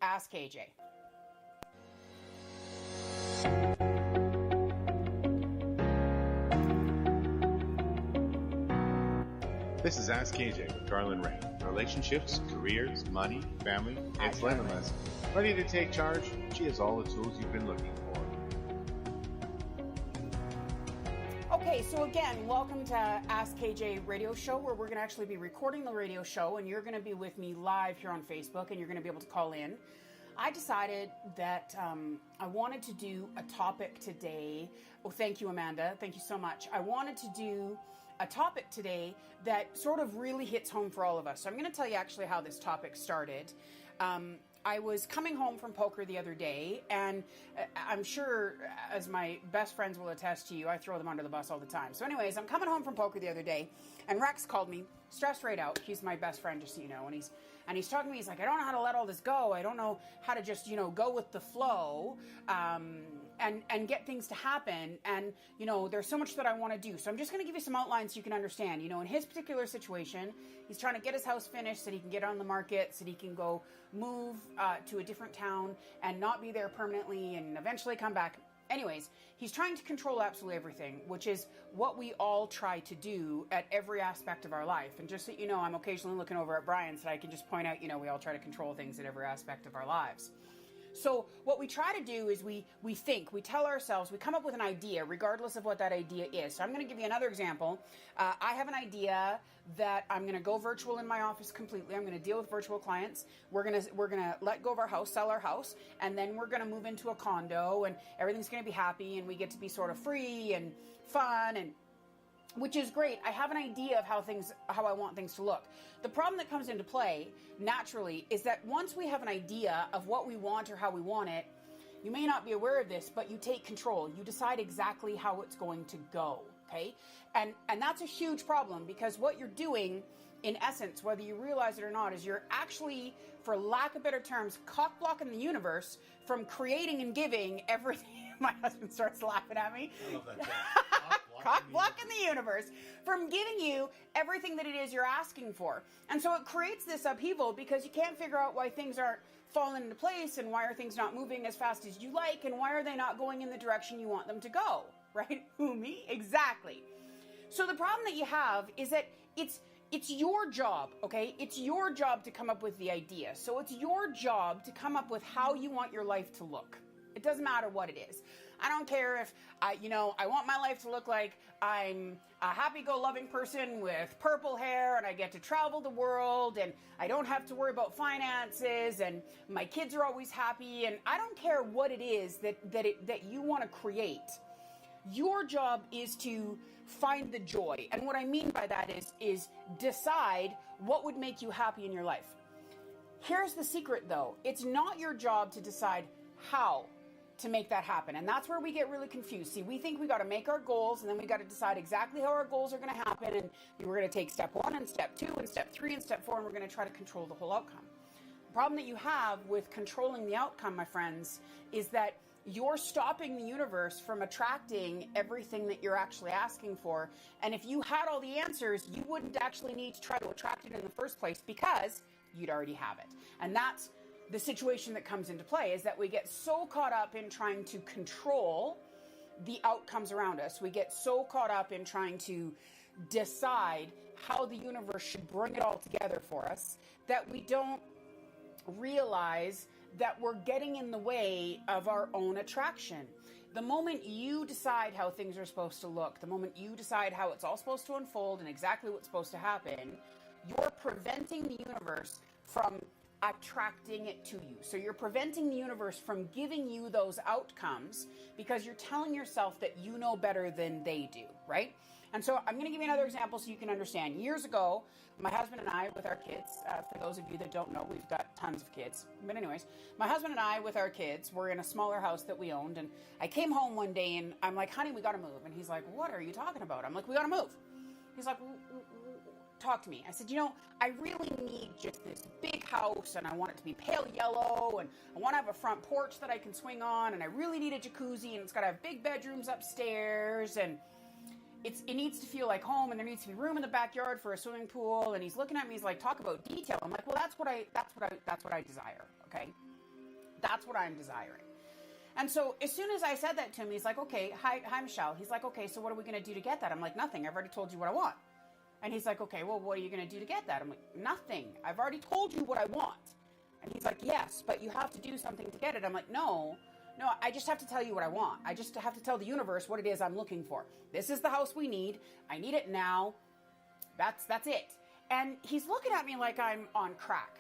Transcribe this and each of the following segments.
Ask KJ. This is Ask KJ with Kjarlune. Relationships, careers, money, family, it's limitless. Ready to take charge? She has all the tools you've been looking for. Okay, so again, welcome to Ask KJ radio show, where we're going to actually be recording the radio show, and you're going to be with me live here on Facebook, and you're going to be able to call in. I decided that I wanted to do a topic today. Oh, thank you, Amanda. Thank you so much. I wanted to do a topic today that sort of really hits home for all of us. So I'm going to tell you actually how this topic started. I was coming home from poker the other day, and I'm sure, as my best friends will attest to you, I throw them under the bus all the time. So anyways, I'm coming home from poker the other day, and Rex called me, stressed right out. He's my best friend, just so you know, and he's talking to me. He's like, I don't know how to let all this go. I don't know how to just, go with the flow, and get things to happen. And, there's so much that I want to do. So I'm just going to give you some outlines so you can understand. In his particular situation, he's trying to get his house finished so that he can get on the market, so that he can go move to a different town and not be there permanently and eventually come back. Anyways, he's trying to control absolutely everything, which is what we all try to do at every aspect of our life. And just so you know, I'm occasionally looking over at Brian so I can just point out, we all try to control things at every aspect of our lives. So what we try to do is we think, we tell ourselves, we come up with an idea regardless of what that idea is. So I'm going to give you another example. I have an idea that I'm going to go virtual in my office completely. I'm going to deal with virtual clients. We're going to let go of our house, sell our house, and then we're going to move into a condo, and everything's going to be happy, and we get to be sort of free and fun, and which is great. I have an idea of how I want things to look. The problem that comes into play naturally is that once we have an idea of what we want or how we want it, you may not be aware of this, but you take control. You decide exactly how it's going to go, okay? And that's a huge problem, because what you're doing, in essence, whether you realize it or not, is you're actually, for lack of better terms, cock-blocking the universe from creating and giving everything. My husband starts laughing at me. I love that. Cock-blocking the universe from giving you everything that it is you're asking for. And so it creates this upheaval because you can't figure out why things aren't falling into place, and why are things not moving as fast as you like, and why are they not going in the direction you want them to go, right? Who, me? Exactly. So the problem that you have is that it's your job, okay? It's your job to come up with the idea. So it's your job to come up with how you want your life to look. It doesn't matter what it is. I don't care if, I want my life to look like I'm a happy-go-loving person with purple hair, and I get to travel the world, and I don't have to worry about finances, and my kids are always happy, and I don't care what it is that you want to create. Your job is to find the joy. And what I mean by that is decide what would make you happy in your life. Here's the secret, though. It's not your job to decide how to make that happen. And that's where we get really confused. See, we think we got to make our goals, and then we got to decide exactly how our goals are going to happen. And we're going to take step 1 and step 2 and step 3 and step 4, and we're going to try to control the whole outcome. The problem that you have with controlling the outcome, my friends, is that you're stopping the universe from attracting everything that you're actually asking for. And if you had all the answers, you wouldn't actually need to try to attract it in the first place, because you'd already have it. And that's the situation that comes into play, is that we get so caught up in trying to control the outcomes around us. We get so caught up in trying to decide how the universe should bring it all together for us that we don't realize that we're getting in the way of our own attraction. The moment you decide how things are supposed to look, the moment you decide how it's all supposed to unfold and exactly what's supposed to happen, you're preventing the universe from attracting it to you. So you're preventing the universe from giving you those outcomes because you're telling yourself that you know better than they do, right? And so I'm going to give you another example so you can understand. Years ago, my husband and I, with our kids, for those of you that don't know, we've got tons of kids. But anyways, my husband and I, with our kids, were in a smaller house that we owned. And I came home one day and I'm like, honey, we got to move. And he's like, what are you talking about? I'm like, we got to move. He's like, talk to me. I said, I really need just this big house, and I want it to be pale yellow, and I want to have a front porch that I can swing on, and I really need a jacuzzi, and it's got to have big bedrooms upstairs, and it needs to feel like home, and there needs to be room in the backyard for a swimming pool. And he's looking at me, he's like, talk about detail. I'm like, well, that's what I desire. Okay. That's what I'm desiring. And so as soon as I said that to him, he's like, okay, hi, Michelle. He's like, okay, so what are we going to do to get that? I'm like, nothing. I've already told you what I want. And he's like, okay, well, what are you going to do to get that? I'm like, nothing. I've already told you what I want. And he's like, yes, but you have to do something to get it. I'm like, no, I just have to tell you what I want. I just have to tell the universe what it is I'm looking for. This is the house we need. I need it now. That's it. And he's looking at me like I'm on crack.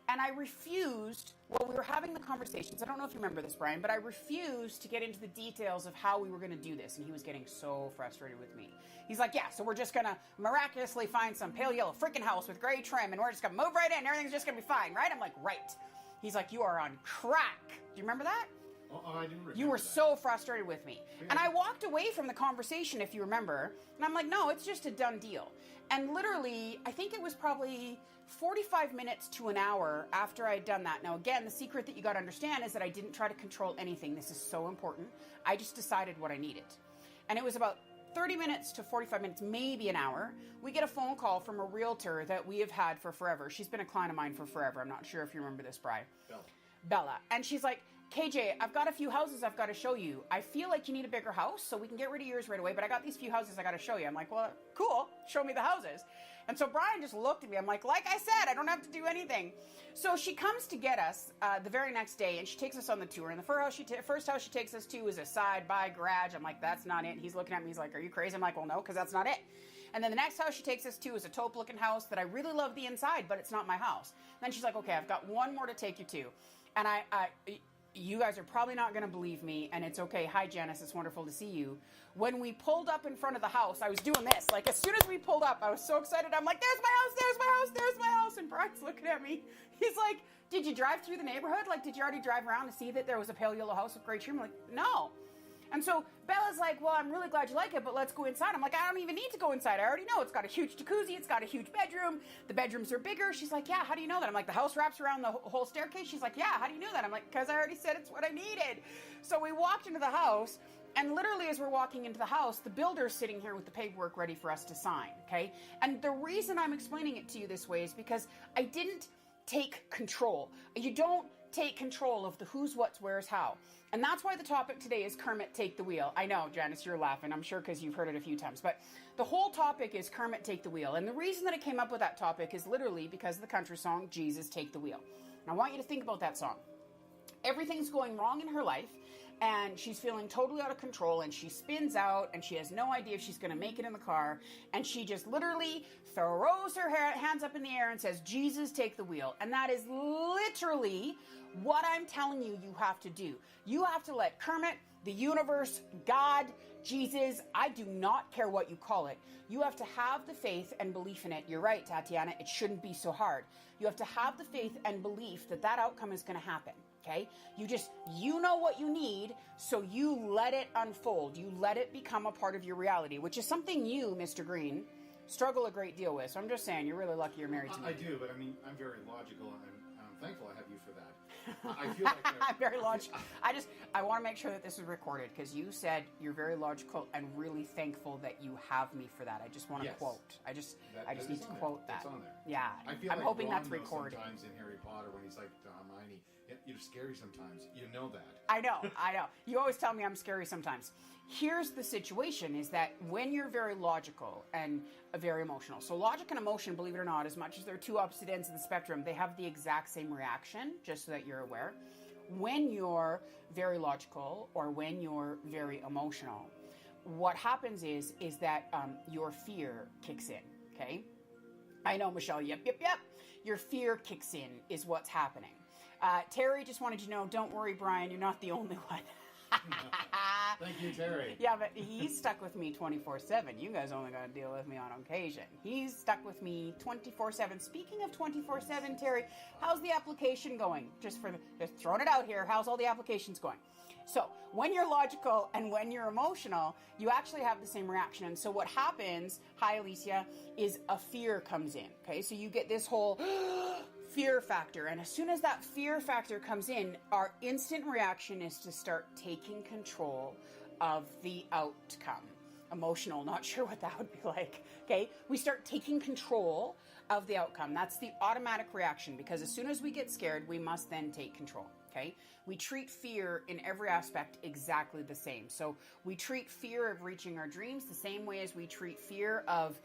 And I refused, while we were having the conversations, I don't know if you remember this, Brian, but I refused to get into the details of how we were going to do this. And he was getting so frustrated with me. He's like, yeah, so we're just going to miraculously find some pale yellow freaking house with gray trim, and we're just going to move right in. Everything's just going to be fine, right? I'm like, right. He's like, you are on crack. Do you remember that? Oh, I do remember. You were so frustrated with me. And I walked away from the conversation, if you remember, and I'm like, no, it's just a done deal. And literally, I think it was probably 45 minutes to an hour after I had done that. Now, again, the secret that you got to understand is that I didn't try to control anything. This is so important. I just decided what I needed. And it was about 30 minutes to 45 minutes, maybe an hour. We get a phone call from a realtor that we have had for forever. She's been a client of mine for forever. I'm not sure if you remember this, Bri. Bella. And she's like, KJ, I've got a few houses I've got to show you. I feel like you need a bigger house, so we can get rid of yours right away, but I got these few houses I got to show you. I'm like, well, cool. Show me the houses. And so Brian just looked at me. I'm like I said, I don't have to do anything. So she comes to get us the very next day, and she takes us on the tour. And the first house she takes us to is a side-by garage. I'm like, that's not it. He's looking at me. He's like, are you crazy? I'm like, well, no, because that's not it. And then the next house she takes us to is a taupe-looking house that I really love the inside, but it's not my house. Then she's like, okay, I've got one more to take you to. And you guys are probably not going to believe me, and it's okay. Hi, Janice. It's wonderful to see you. When we pulled up in front of the house, I was doing this. Like, as soon as we pulled up, I was so excited. I'm like, there's my house, there's my house, there's my house. And Brian's looking at me. He's like, did you drive through the neighborhood? Like, did you already drive around to see that there was a pale yellow house with gray trim? I'm like, no. And so Bella's like, well, I'm really glad you like it, but let's go inside. I'm like, I don't even need to go inside. I already know. It's got a huge jacuzzi. It's got a huge bedroom. The bedrooms are bigger. She's like, yeah, how do you know that? I'm like, the house wraps around the whole staircase. She's like, yeah, how do you know that? I'm like, because I already said it's what I needed. So we walked into the house, and literally as we're walking into the house, the builder's sitting here with the paperwork ready for us to sign, okay? And the reason I'm explaining it to you this way is because I didn't take control. You don't take control of the who's, what's, where's, how. And that's why the topic today is Kermit, take the wheel. I know, Janice, you're laughing. I'm sure because you've heard it a few times. But the whole topic is Kermit, take the wheel. And the reason that I came up with that topic is literally because of the country song, Jesus, Take the Wheel. And I want you to think about that song. Everything's going wrong in her life, and she's feeling totally out of control, and she spins out, and she has no idea if she's going to make it in the car, and she just literally throws her hands up in the air and says, Jesus, take the wheel. And that is literally what I'm telling you have to do. You have to let Kermit, the universe, God, Jesus, I do not care what you call it. You have to have the faith and belief in it. You're right, Tatiana, it shouldn't be so hard. You have to have the faith and belief that that outcome is going to happen. Okay? You know what you need, so you let it unfold. You let it become a part of your reality, which is something you, Mr. Green, struggle a great deal with. So I'm just saying, you're really lucky you're married to me. I do, but I mean, I'm very logical, and I'm thankful I have you for that. I feel like I'm very logical. I want to make sure that this is recorded, because you said you're very logical and really thankful that you have me for that. I just want to quote. I just need to quote that. It's on there. Yeah. I'm like hoping Ron that's recorded. Sometimes in Harry Potter when he's like to Hermione, you're scary sometimes. You know that. I know. You always tell me I'm scary sometimes. Here's the situation is that when you're very logical and very emotional. So logic and emotion, believe it or not, as much as they're two opposite ends of the spectrum, they have the exact same reaction, just so that you're aware. When you're very logical or when you're very emotional, what happens is that your fear kicks in, okay? I know, Michelle, yep. Your fear kicks in is what's happening. Terry just wanted you to know, don't worry, Brian, you're not the only one. Thank you, Terry. Yeah, but he's stuck with me 24/7. You guys only got to deal with me on occasion. He's stuck with me 24/7. Speaking of 24/7, Terry, how's the application going? Just throwing it out here. How's all the applications going? So when you're logical and when you're emotional, you actually have the same reaction. And so what happens, hi Alicia, is a fear comes in. Okay, so you get this whole fear factor. And as soon as that fear factor comes in, our instant reaction is to start taking control of the outcome. Emotional, not sure what that would be like. Okay, we start taking control of the outcome. That's the automatic reaction, because as soon as we get scared, we must then take control. Okay? We treat fear in every aspect exactly the same. So we treat fear of reaching our dreams the same way as we treat fear of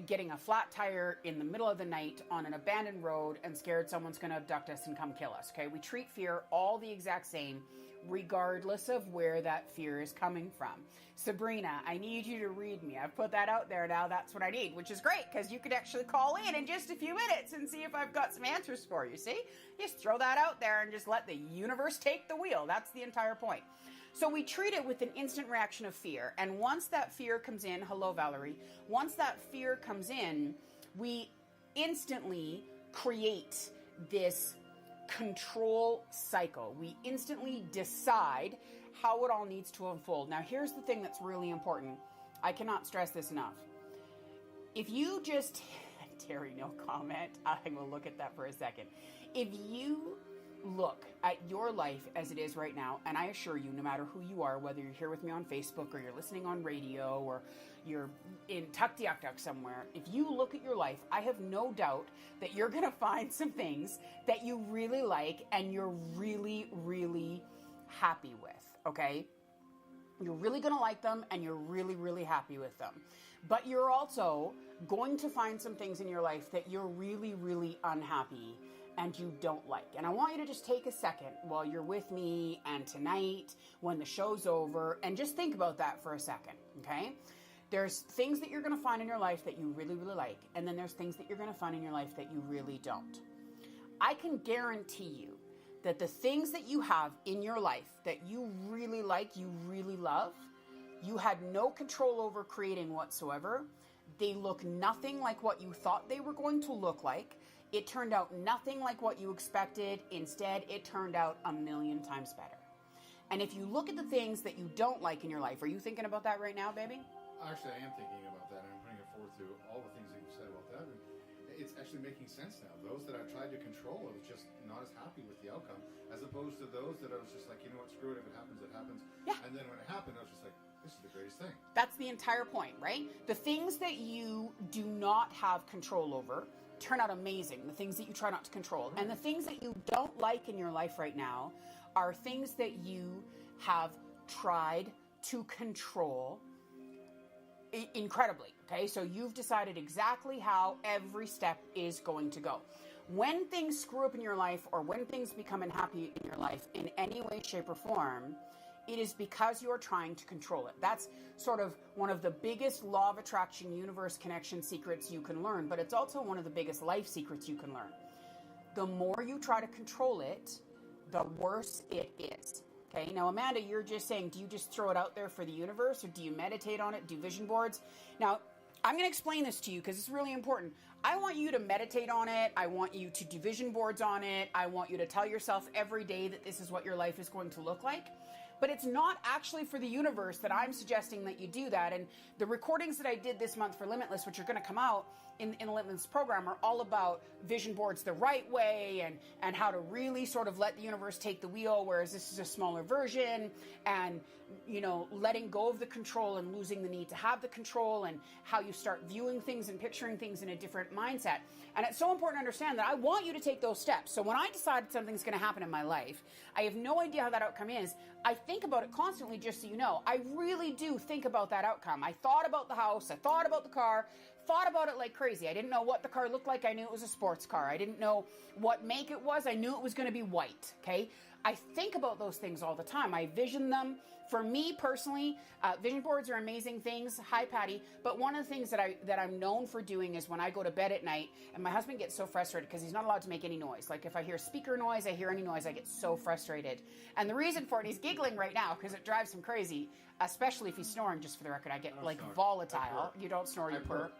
getting a flat tire in the middle of the night on an abandoned road and scared someone's going to abduct us and come kill us. Okay? We treat fear all the exact same, regardless of where that fear is coming from. Sabrina, I need you to read me. I've put that out there now. That's what I need, which is great, because you could actually call in just a few minutes and see if I've got some answers for you. See? Just throw that out there and just let the universe take the wheel. That's the entire point. So we treat it with an instant reaction of fear. And once that fear comes in, hello, Valerie, once that fear comes in, we instantly create this control cycle. We instantly decide how it all needs to unfold. Now, here's the thing that's really important. I cannot stress this enough. If you just, Terry, no comment. I will look at that for a second. If you look at your life as it is right now, and I assure you, no matter who you are, whether you're here with me on Facebook or you're listening on radio or you're in Tuktoyaktuk somewhere, if you look at your life, I have no doubt that you're going to find some things that you really like and you're really, really happy with, okay? You're really going to like them and you're really, really happy with them. But you're also going to find some things in your life that you're really, really unhappy and you don't like. And I want you to just take a second while you're with me and tonight when the show's over and just think about that for a second, okay? There's things that you're going to find in your life that you really, really like, and then there's things that you're going to find in your life that you really don't. I can guarantee you that the things that you have in your life that you really like, you really love, you had no control over creating whatsoever. They look nothing like what you thought they were going to look like. It turned out nothing like what you expected. Instead, it turned out 1,000,000 times better. And if you look at the things that you don't like in your life, are you thinking about that right now, baby? Actually, I am thinking about that. I'm putting it forward through all the things that you said about that. And it's actually making sense now. Those that I've tried to control, I was just not as happy with the outcome, as opposed to those that I was just like, you know what, screw it. If it happens, it happens. Yeah. And then when it happened, I was just like, this is the greatest thing. That's the entire point, right? The things that you do not have control over turn out amazing. The things that you try not to control. And the things that you don't like in your life right now are things that you have tried to control incredibly, okay? So you've decided exactly how every step is going to go. When things screw up in your life or when things become unhappy in your life in any way, shape, or form, it is because you're trying to control it. That's sort of one of the biggest law of attraction, universe connection secrets you can learn, but it's also one of the biggest life secrets you can learn. The more you try to control it, the worse it is. Okay, now Amanda, you're just saying, do you just throw it out there for the universe or do you meditate on it, do vision boards? Now, I'm going to explain this to you because it's really important. I want you to meditate on it. I want you to do vision boards on it. I want you to tell yourself every day that this is what your life is going to look like. But it's not actually for the universe that I'm suggesting that you do that. And the recordings that I did this month for Limitless, which are going to come out in the Limitless program, are all about vision boards the right way and how to really sort of let the universe take the wheel, whereas this is a smaller version, and, you know, letting go of the control and losing the need to have the control, and how you start viewing things and picturing things in a different mindset. And it's so important to understand that I want you to take those steps. So when I decide something's going to happen in my life, I have no idea how that outcome is. I think about it constantly, just so you know. I really do think about that outcome. I thought about the house. I thought about the car. Thought about it like crazy. I didn't know what the car looked like. I knew it was a sports car. I didn't know what make it was. I knew it was going to be white, okay? I think about those things all the time. I vision them. For me personally, vision boards are amazing things. Hi, Patty. But one of the things that I'm known for doing is when I go to bed at night, and my husband gets so frustrated because he's not allowed to make any noise. Like if I hear speaker noise, I hear any noise, I get so frustrated. And the reason for it, he's giggling right now because it drives him crazy, especially if he's snoring, just for the record. I get like snore. volatile. You don't snore, you purr.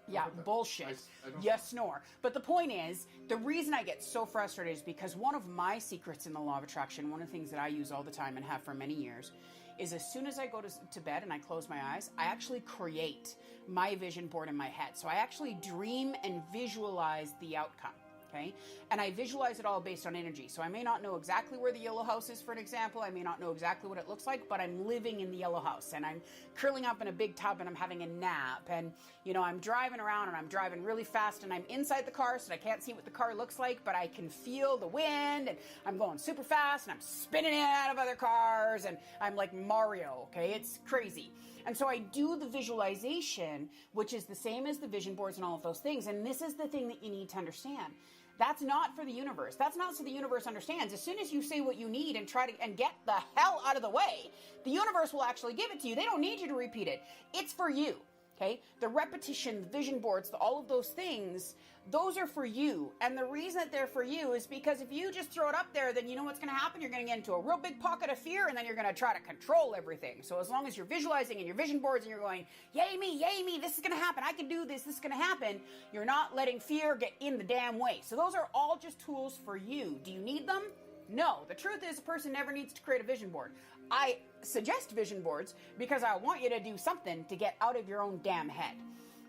Yeah, bullshit. I don't You snore. But the point is, the reason I get so frustrated is because one of my secrets in the law of attraction, one of the things that I use all the time and have for many years, is as soon as I go to bed and I close my eyes, I actually create my vision board in my head. So I actually dream and visualize the outcome. Okay. And I visualize it all based on energy. So I may not know exactly where the yellow house is, for an example. I may not know exactly what it looks like, but I'm living in the yellow house and I'm curling up in a big tub and I'm having a nap. And, you know, I'm driving around and I'm driving really fast and I'm inside the car so I can't see what the car looks like, but I can feel the wind and I'm going super fast and I'm spinning in and out of other cars and I'm like Mario. Okay. It's crazy. And so I do the visualization, which is the same as the vision boards and all of those things. And this is the thing that you need to understand. That's not for the universe. That's not so the universe understands. As soon as you say what you need and try to and get the hell out of the way, the universe will actually give it to you. They don't need you to repeat it. It's for you. Okay? The repetition, the vision boards, all of those things, those are for you. And the reason that they're for you is because if you just throw it up there, then you know what's going to happen? You're going to get into a real big pocket of fear, and then you're going to try to control everything. So as long as you're visualizing in your vision boards and you're going, yay me, this is going to happen, I can do this is going to happen, you're not letting fear get in the damn way. So those are all just tools for you. Do you need them? No. The truth is a person never needs to create a vision board. I suggest vision boards because I want you to do something to get out of your own damn head.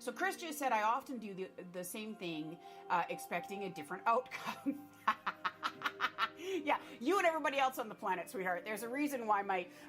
So Chris just said, I often do the same thing, expecting a different outcome. Yeah, you and everybody else on the planet, sweetheart. There's a reason why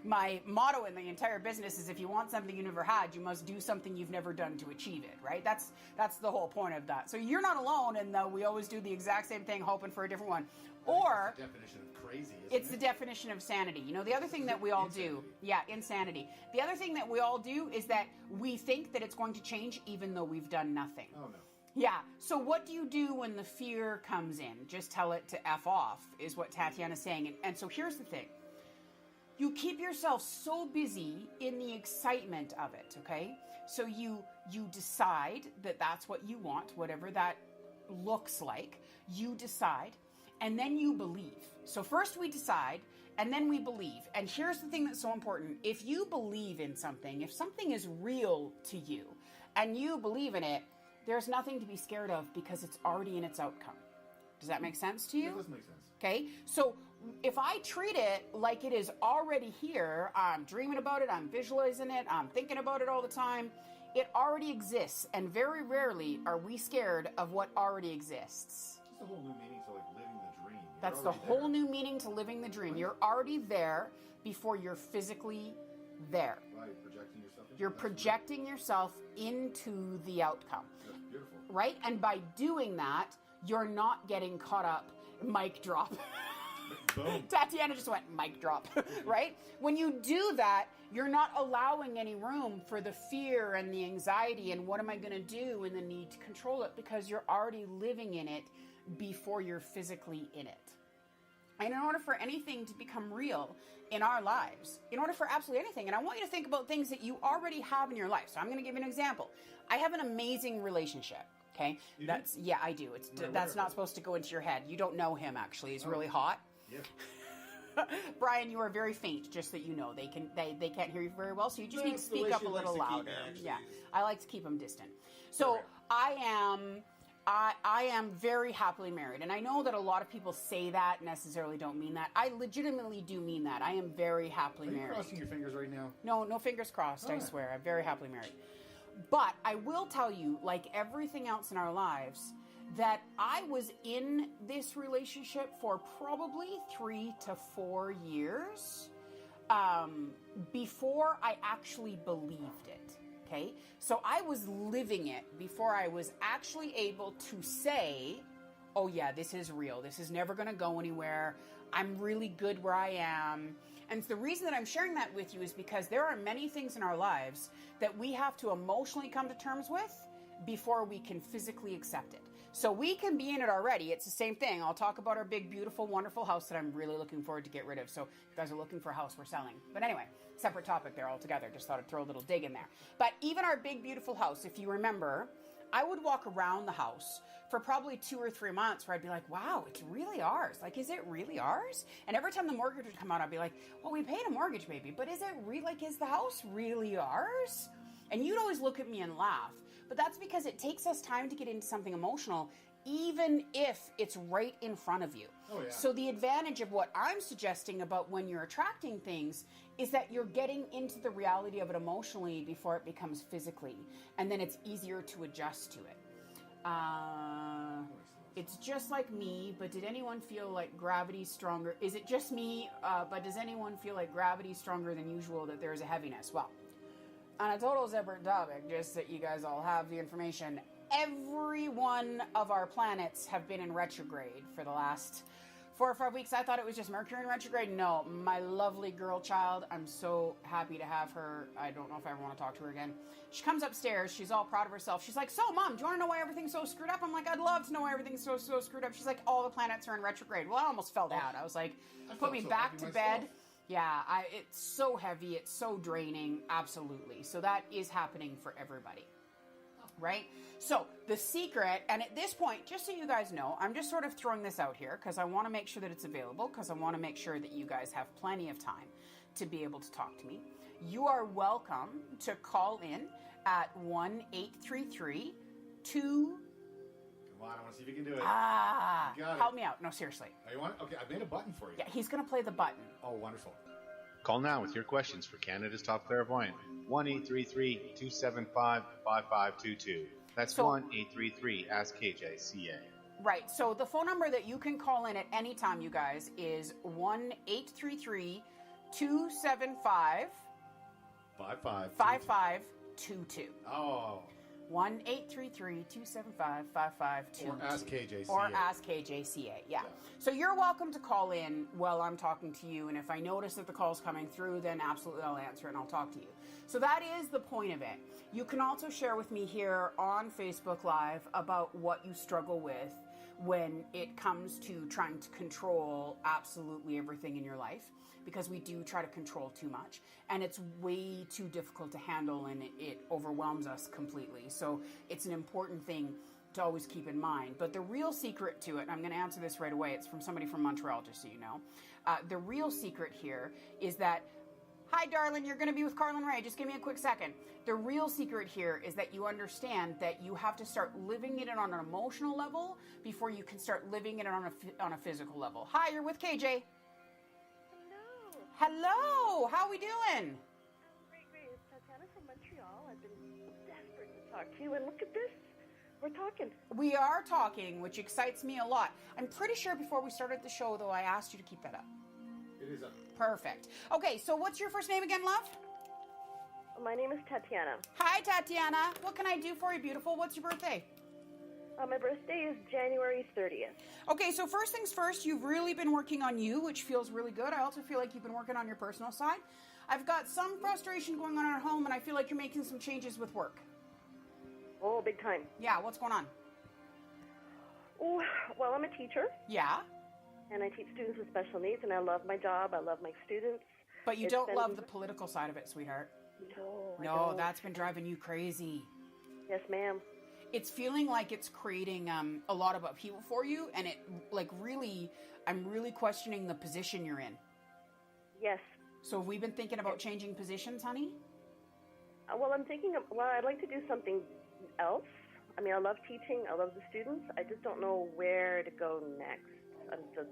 my motto in the entire business is if you want something you never had, you must do something you've never done to achieve it, right? That's the whole point of that. So you're not alone in that we always do the exact same thing, hoping for a different one. Or that's the definition of crazy, it's the definition of sanity. You know, the other thing that we all do, insanity. The other thing that we all do is that we think that it's going to change even though we've done nothing. Oh, no. Yeah. So what do you do when the fear comes in? Just tell it to F off, is what Tatiana's saying. And so here's the thing. You keep yourself so busy in the excitement of it, okay? So you decide that that's what you want, whatever that looks like. You decide, and then you believe. So first we decide, and then we believe. And here's the thing that's so important. If you believe in something, if something is real to you, and you believe in it, there's nothing to be scared of because it's already in its outcome. Does that make sense to you? It does make sense. Okay, so if I treat it like it is already here, I'm dreaming about it, I'm visualizing it, I'm thinking about it all the time, it already exists, and very rarely are we scared of what already exists. It's a whole new meaning to like living the dream. That's the whole new meaning to living the dream. You're already there before you're physically there. Right, projecting yourself. You're projecting yourself into the outcome. That's beautiful. Right? And by doing that, you're not getting caught up. Mic drop. Boom. Tatiana just went mic drop. Right? When you do that, you're not allowing any room for the fear and the anxiety and what am I going to do and the need to control it because you're already living in it before you're physically in it. And in order for anything to become real in our lives, in order for absolutely anything, and I want you to think about things that you already have in your life. So I'm going to give you an example. I have an amazing relationship. Okay, yeah, I do. That's not supposed to go into your head. You don't know him actually. He's really hot. Yeah. Brian, you are very faint. Just that you know, they can't hear you very well. So you just need to speak up a little louder. Yeah, I like to keep them distant. So I am very happily married, and I know that a lot of people say that necessarily don't mean that. I legitimately do mean that. I am very happily married. Are you crossing your fingers right now? No fingers crossed. I swear, I'm very happily married. But I will tell you, like everything else in our lives, that I was in this relationship for probably 3 to 4 years before I actually believed it. Okay? So I was living it before I was actually able to say, oh yeah, this is real. This is never going to go anywhere. I'm really good where I am. And the reason that I'm sharing that with you is because there are many things in our lives that we have to emotionally come to terms with before we can physically accept it. So we can be in it already. It's the same thing. I'll talk about our big, beautiful, wonderful house that I'm really looking forward to get rid of. So if you guys are looking for a house, we're selling. But anyway, separate topic there altogether. Just thought I'd throw a little dig in there. But even our big, beautiful house, if you remember, I would walk around the house for probably 2 or 3 months where I'd be like, wow, it's really ours. Like, is it really ours? And every time the mortgage would come out, I'd be like, well, we paid a mortgage maybe, but is it really, like, is the house really ours? And you'd always look at me and laugh. But that's because it takes us time to get into something emotional, even if it's right in front of you. Oh, yeah. So the advantage of what I'm suggesting about when you're attracting things is that you're getting into the reality of it emotionally before it becomes physically. And then it's easier to adjust to it. It's just like me, but did anyone feel like gravity's stronger? Is it just me, but does anyone feel like gravity's stronger than usual, that there's a heaviness? Well, on a total separate topic, just that you guys all have the information, every one of our planets have been in retrograde for the last 4 or 5 weeks. I thought it was just Mercury in retrograde. No, my lovely girl child, I'm so happy to have her. I don't know if I ever want to talk to her again. She comes upstairs. She's all proud of herself. She's like, so, Mom, do you want to know why everything's so screwed up? I'm like, I'd love to know why everything's so screwed up. She's like, all the planets are in retrograde. Well, I almost fell down. I was like, put me back to bed. Yeah, it's so heavy. It's so draining. Absolutely. So that is happening for everybody. Right? So the secret, and at this point, just so you guys know, I'm just sort of throwing this out here because I want to make sure that it's available, because I want to make sure that you guys have plenty of time to be able to talk to me. You are welcome to call in at 1-833-2... Come on, I want to see if you can do it. Help me out. No, seriously. Oh, you want it? Okay, I've made a button for you. Yeah, he's going to play the button. Oh, wonderful. Call now with your questions for Canada's top clairvoyant. 1-833-275-5522. That's 1-833-ASK-KJ-CA. Right. So the phone number that you can call in at any time, you guys, is 1-833-275-5522. 5522. Oh. 1-833-275-5522. Or ask KJCA. Or ask KJCA, yeah. So you're welcome to call in while I'm talking to you, and if I notice that the call's coming through, then absolutely I'll answer and I'll talk to you. So that is the point of it. You can also share with me here on Facebook Live about what you struggle with when it comes to trying to control absolutely everything in your life, because we do try to control too much, and it's way too difficult to handle, and it overwhelms us completely. So it's an important thing to always keep in mind. But the real secret to it, and I'm going to answer this right away, it's from somebody from Montreal, just so you know. The real secret here is that, hi, darling, you're going to be with Kjarlune Ray. Just give me a quick second. The real secret here is that you understand that you have to start living it on an emotional level before you can start living it on a physical level. Hi, you're with KJ. Hello. How are we doing? Great. It's Tatiana from Montreal. I've been desperate to talk to you, and look at this. We're talking. We are talking, which excites me a lot. I'm pretty sure before we started the show, though, I asked you to keep that up. It is up. Perfect. Okay, so what's your first name again, love? My name is Tatiana. Hi, Tatiana. What can I do for you, beautiful? What's your birthday? My birthday is January 30th. Okay, so first things first, you've really been working on you, which feels really good. I also feel like you've been working on your personal side. I've got some frustration going on at home, and I feel like you're making some changes with work. Oh, big time. Yeah, what's going on? Oh, well, I'm a teacher. Yeah? And I teach students with special needs, and I love my job. I love my students. But you don't love the political side of it, sweetheart. No, that's been driving you crazy. Yes, ma'am. It's feeling like it's creating a lot of upheaval for you, and I'm really questioning the position you're in. Yes. So have we been thinking about changing positions, honey? Well, I'd like to do something else. I mean, I love teaching. I love the students. I just don't know where to go next.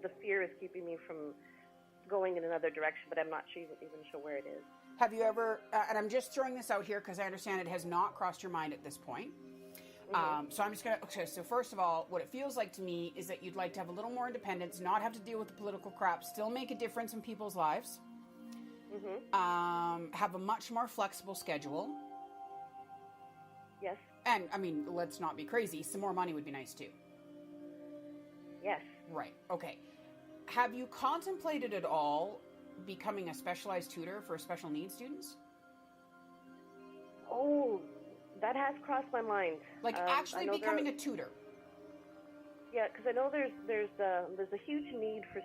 The fear is keeping me from going in another direction, but I'm not even sure where it is. Have you ever, and I'm just throwing this out here because I understand it has not crossed your mind at this point. Mm-hmm. So I'm just going to, okay, so first of all, what it feels like to me is that you'd like to have a little more independence, not have to deal with the political crap, still make a difference in people's lives, have a much more flexible schedule. Yes. And, I mean, let's not be crazy. Some more money would be nice, too. Yes. Right. Okay. Have you contemplated at all becoming a specialized tutor for special needs students? Oh, that has crossed my mind. Like actually becoming a tutor? Yeah, because I know there's a huge need for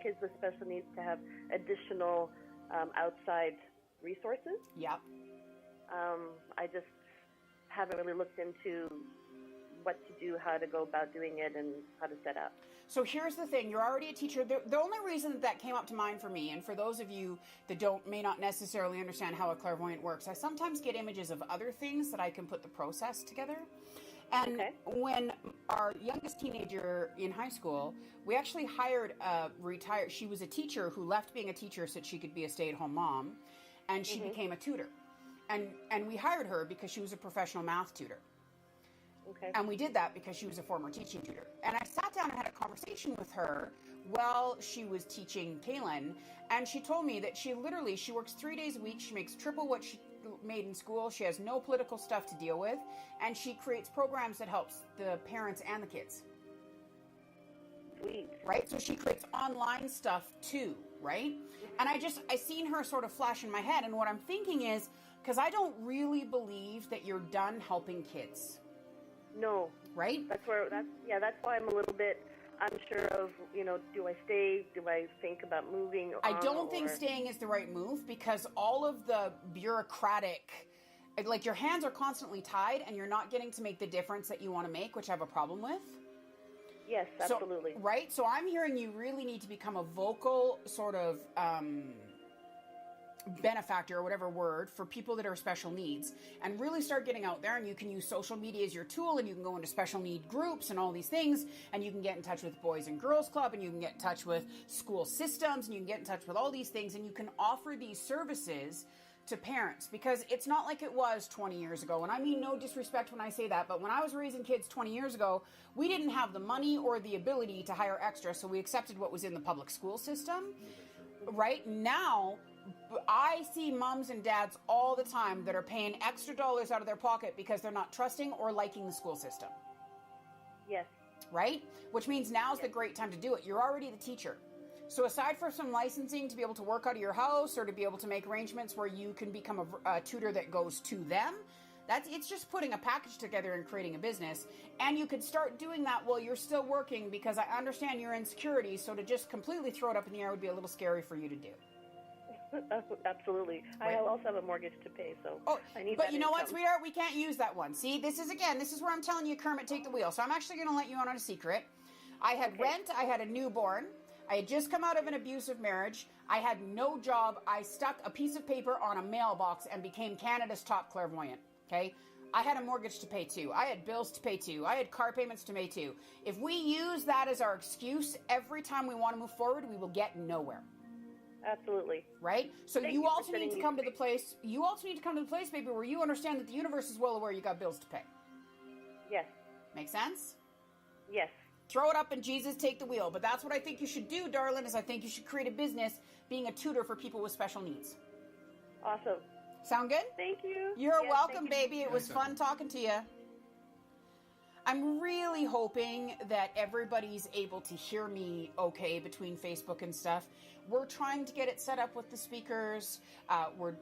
kids with special needs to have additional outside resources. Yep. I just haven't really looked into what to do, how to go about doing it, and how to set up. So here's the thing. You're already a teacher. The only reason that came up to mind for me, and for those of you that may not necessarily understand how a clairvoyant works, I sometimes get images of other things that I can put the process together. And when our youngest teenager in high school, we actually hired she was a teacher who left being a teacher so that she could be a stay-at-home mom, and she became a tutor. And we hired her because she was a professional math tutor. Okay. And we did that because she was a former teaching tutor. And I sat down and had a conversation with her while she was teaching Kaylin. And she told me that she works 3 days a week. She makes triple what she made in school. She has no political stuff to deal with. And she creates programs that helps the parents and the kids. Sweet. Right? So she creates online stuff too, right? And I seen her sort of flash in my head. And what I'm thinking is, because I don't really believe that you're done helping kids. No. Right? That's why I'm a little bit unsure of, do I stay? Do I think about moving? I don't think staying is the right move, because all of the bureaucratic, like, your hands are constantly tied and you're not getting to make the difference that you want to make, which I have a problem with. Yes, absolutely. So, right? So I'm hearing you really need to become a vocal sort of benefactor, or whatever word, for people that are special needs, and really start getting out there. And you can use social media as your tool, and you can go into special need groups and all these things, and you can get in touch with Boys and Girls Club, and you can get in touch with school systems, and you can get in touch with all these things, and you can offer these services to parents, because it's not like it was 20 years ago. And I mean no disrespect when I say that, but when I was raising kids 20 years ago, we didn't have the money or the ability to hire extra, so we accepted what was in the public school system. Right now, I see moms and dads all the time that are paying extra dollars out of their pocket because they're not trusting or liking the school system. Yes. Right? Which means now's the great time to do it. You're already the teacher. So aside from some licensing to be able to work out of your house, or to be able to make arrangements where you can become a tutor that goes to them, it's just putting a package together and creating a business. And you could start doing that while you're still working, because I understand your insecurities. So to just completely throw it up in the air would be a little scary for you to do. Absolutely. Right. I also have a mortgage to pay, so I need that. But you know what, income. sweetheart? We can't use that one. See, this is where I'm telling you, Kermit, take the wheel. So I'm actually going to let you in on a secret. I had rent. I had a newborn. I had just come out of an abusive marriage. I had no job. I stuck a piece of paper on a mailbox and became Canada's top clairvoyant. Okay? I had a mortgage to pay too. I had bills to pay too. I had car payments to pay too. If we use that as our excuse every time we want to move forward, we will get nowhere. Absolutely. Right? So Thank you you for also need setting to me come to the straight. place, baby, where you understand that the universe is well aware you got bills to pay. Yes. Make sense? Yes. Throw it up and Jesus take the wheel. But that's what I think you should do, darling, is I think you should create a business being a tutor for people with special needs. Awesome. Sound good? Thank you. You're Yes, welcome, thank you. baby. It was fun talking to you. I'm really hoping that everybody's able to hear me okay between Facebook and stuff. We're trying to get it set up with the speakers. We're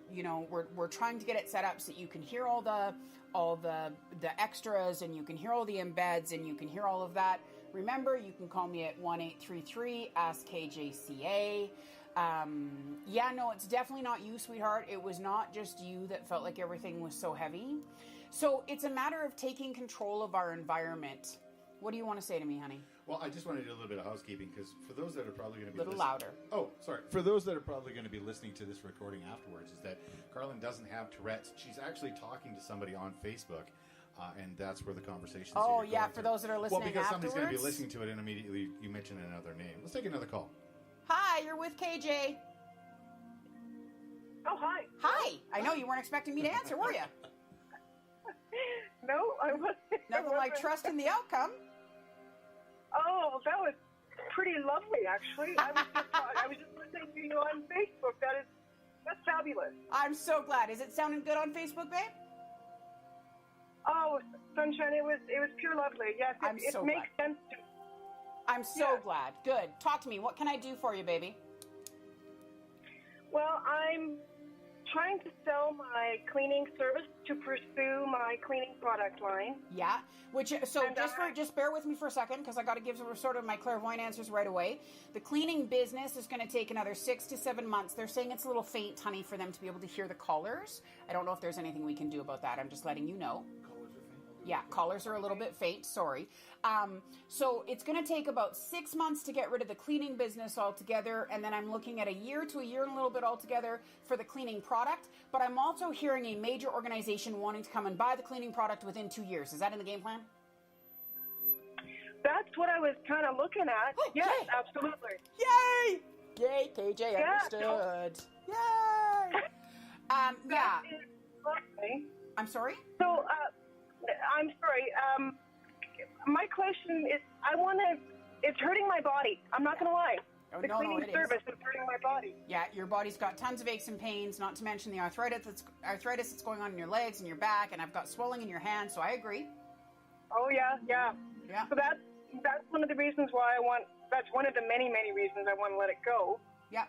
trying to get it set up so that you can hear all the extras, and you can hear all the embeds, and you can hear all of that. Remember, you can call me at 1-833-ASK-KJCA. It's definitely not you, sweetheart. It was not just you that felt like everything was so heavy. So it's a matter of taking control of our environment. What do you want to say to me, honey? Well, I just want to do a little bit of housekeeping, because for those that are probably going to be A little louder. Oh, sorry. For those that are probably going to be listening to this recording afterwards, is that Kjarlune doesn't have Tourette's. She's actually talking to somebody on Facebook, and that's where the conversation. Oh, yeah, for those that are listening because afterwards. somebody's going to be listening to it, and immediately you mention another name. Let's take another call. Hi, you're with KJ. Oh, hi. Hi. I know you weren't expecting me to answer, were you? No, I wasn't. Nothing like trusting the outcome. Oh, that was pretty lovely, actually. I was just listening to you on Facebook. That's fabulous. I'm so glad. Is it sounding good on Facebook, babe? Oh, sunshine, it was pure lovely. Yes, it so makes sense to me. I'm so glad. Good. Talk to me. What can I do for you, baby? Well, I'm trying to sell my cleaning service to pursue my cleaning product line. Yeah. Just bear with me for a second, because I got to give sort of my clairvoyant answers right away. The cleaning business is going to take another 6 to 7 months. They're saying it's a little faint, honey, for them to be able to hear the callers. I don't know if there's anything we can do about that. I'm just letting you know. Yeah, callers are a little bit faint, sorry. So it's going to take about 6 months to get rid of the cleaning business altogether, and then I'm looking at a year to a year and a little bit altogether for the cleaning product. But I'm also hearing a major organization wanting to come and buy the cleaning product within 2 years. Is that in the game plan? That's what I was kind of looking at. Oh, yes, yay. absolutely. Yay! Yay, KJ understood. Yay! Yeah. That is lovely. I'm sorry? So, I'm sorry. My question is, it's hurting my body. I'm not going to lie. Oh, The cleaning service is hurting my body. Yeah, your body's got tons of aches and pains, not to mention the arthritis that's going on in your legs and your back, and I've got swelling in your hands, so I agree. Oh, yeah. Yeah. So that's one of the reasons why that's one of the many, many reasons I want to let it go. Yeah.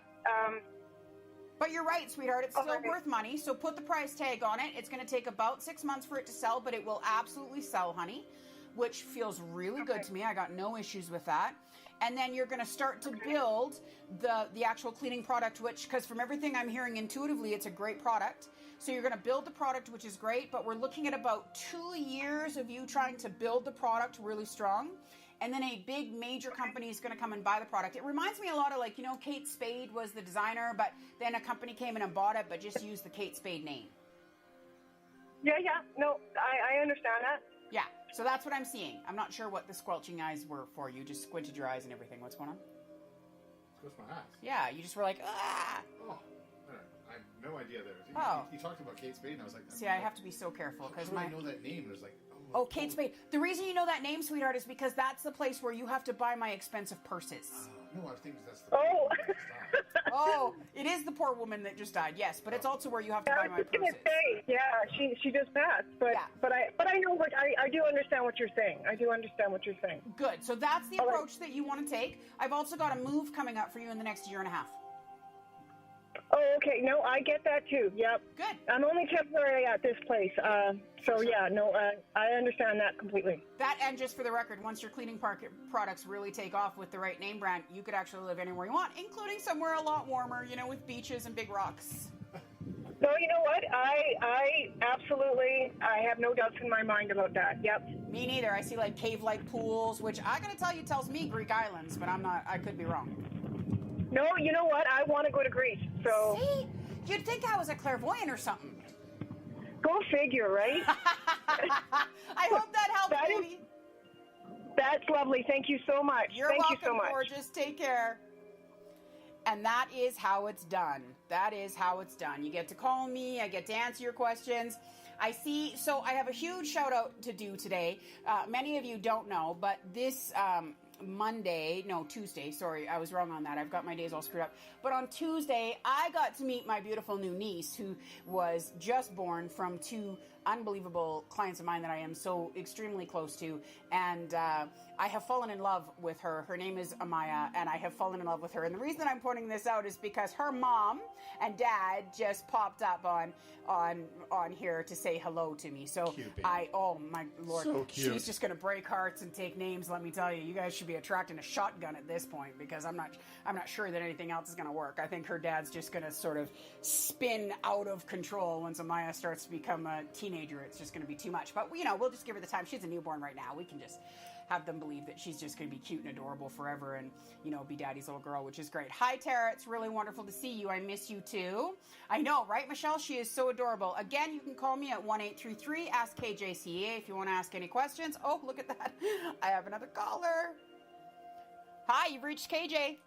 But you're right, sweetheart. It's still worth money, so put the price tag on it. It's going to take about 6 months for it to sell, but it will absolutely sell, honey, which feels really good to me. I got no issues with that. And then you're going to start to build the actual cleaning product, which, because from everything I'm hearing intuitively, it's a great product. So you're going to build the product, which is great, but we're looking at about 2 years of you trying to build the product really strong. And then a big major company is going to come and buy the product. It reminds me a lot of, like, you know, Kate Spade was the designer, but then a company came in and bought it, but just used the Kate Spade name. Yeah. No, I understand that. Yeah, so that's what I'm seeing. I'm not sure what the squelching eyes were for. You just squinted your eyes and everything. What's going on? Close my eyes. Yeah, you just were like, ah. Oh, I have no idea there. Oh. You talked about Kate Spade, and I was like, See, I have to be so careful because I know that name. And it was like, Oh, Kate Spade. The reason you know that name, sweetheart, is because that's the place where you have to buy my expensive purses. No, I think that's the. Oh, it is the poor woman that just died. Yes, but it's also where you have to buy I my was just purses. gonna say, yeah, she just passed, but I know what I do understand what you're saying. I do understand what you're saying. Good. So that's the approach that you want to take. I've also got a move coming up for you in the next year and a half. Oh, okay. No, I get that too. Yep. Good. I'm only temporary at this place. So yeah, no, I understand that completely. That, and just for the record, once your cleaning products really take off with the right name brand, you could actually live anywhere you want, including somewhere a lot warmer, you know, with beaches and big rocks. No, you know what? I absolutely, I have no doubts in my mind about that. Yep. Me neither. I see like cave-like pools, which I gotta tell you tells me Greek islands, but I could be wrong. No, you know what? I want to go to Greece. So see, you'd think I was a clairvoyant or something. Go figure, right? I hope that helps, baby. That's lovely. Thank you so much. You're Thank welcome, you so much. gorgeous. Take care. And that is how it's done. That is how it's done. You get to call me. I get to answer your questions. I see. So I have a huge shout out to do today. Many of you don't know, but this Tuesday, sorry, I was wrong on that. I've got my days all screwed up. But on Tuesday, I got to meet my beautiful new niece who was just born from two unbelievable clients of mine that I am so extremely close to. And I have fallen in love with her. Her name is Amaya, and I have fallen in love with her. And the reason I'm pointing this out is because her mom and dad just popped up on here to say hello to me. So cute, oh my Lord, so cute. She's just going to break hearts and take names. Let me tell you, you guys should be attracting a shotgun at this point because I'm not sure that anything else is going to work. I think her dad's just going to sort of spin out of control once Amaya starts to become a teenager. It's just going to be too much. But, you know, we'll just give her the time. She's a newborn right now. We can just have them believe that she's just going to be cute and adorable forever and, you know, be daddy's little girl, which is great. Hi, Tara. It's really wonderful to see you. I miss you, too. I know, right, Michelle? She is so adorable. Again, you can call me at 1-833-ASK-KJCA if you want to ask any questions. Oh, look at that. I have another caller. Hi, you've reached KJ.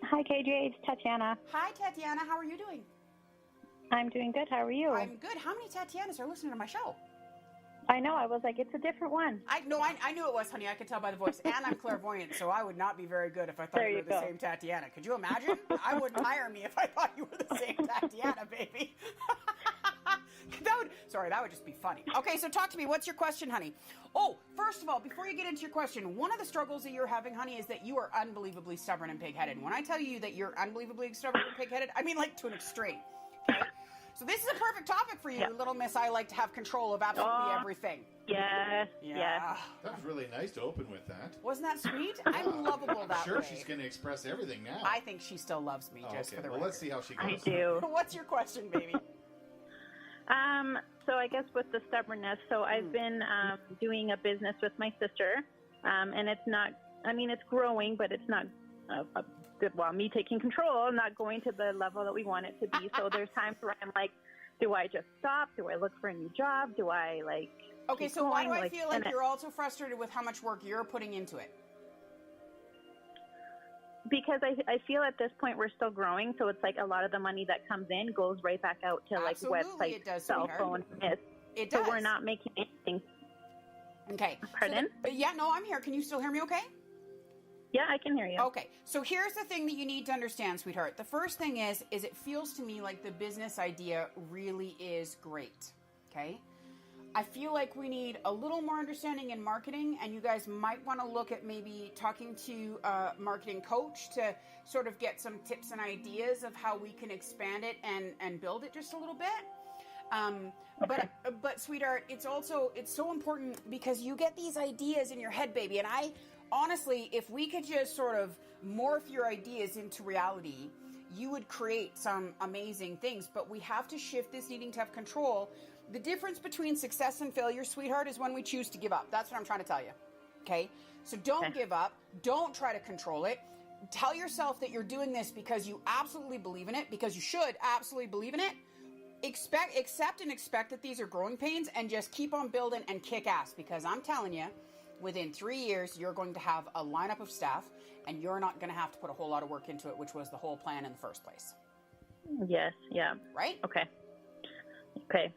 Hi, KJ. It's Tatiana. Hi, Tatiana. How are you doing? I'm doing good. How are you? I'm good. How many Tatianas are listening to my show? I know. I was like, it's a different one. I knew it was, honey. I could tell by the voice. And I'm clairvoyant, so I would not be very good if I thought you were the same Tatiana. Could you imagine? I wouldn't hire me if I thought you were the same Tatiana, baby. That would just be funny. Okay, so talk to me. What's your question, honey? Oh, first of all, before you get into your question, one of the struggles that you're having, honey, is that you are unbelievably stubborn and pig-headed. When I tell you that you're unbelievably stubborn and pig-headed, I mean like to an extreme. Okay? So this is a perfect topic for you, little miss. I like to have control of absolutely everything. Yeah. That was really nice to open with that. Wasn't that sweet? I'm lovable that way. I'm sure she's going to express everything now. I think she still loves me, just for the record. Let's see how she goes. I do. What's your question, baby? So I guess with the stubbornness, so I've been doing a business with my sister, and it's not, I mean, it's growing, but it's not good. Well, me taking control, not going to the level that we want it to be. So there's times where I'm like, do I just stop? Do I look for a new job? Do I Okay, so why do I feel like you're also frustrated with how much work you're putting into it? Because I feel at this point we're still growing, so it's like a lot of the money that comes in goes right back out to Absolutely, like websites, it does, cell phone, It does. So we're not making anything. Okay. Pardon? So yeah, no, I'm here. Can you still hear me okay? Yeah, I can hear you. Okay. So here's the thing that you need to understand, sweetheart. The first thing is it feels to me like the business idea really is great. Okay? I feel like we need a little more understanding in marketing, and you guys might want to look at maybe talking to a marketing coach to sort of get some tips and ideas of how we can expand it and build it just a little bit. But sweetheart, it's so important because you get these ideas in your head, baby. And I honestly, if we could just sort of morph your ideas into reality, you would create some amazing things. But we have to shift this needing to have control. The difference between success and failure, sweetheart, is when we choose to give up. That's what I'm trying to tell you. Okay? So don't give up. Don't try to control it. Tell yourself that you're doing this because you absolutely believe in it, because you should absolutely believe in it. Accept and expect that these are growing pains, and just keep on building and kick ass, because I'm telling you, within 3 years, you're going to have a lineup of staff, and you're not going to have to put a whole lot of work into it, which was the whole plan in the first place. Yes, yeah. Right? Okay.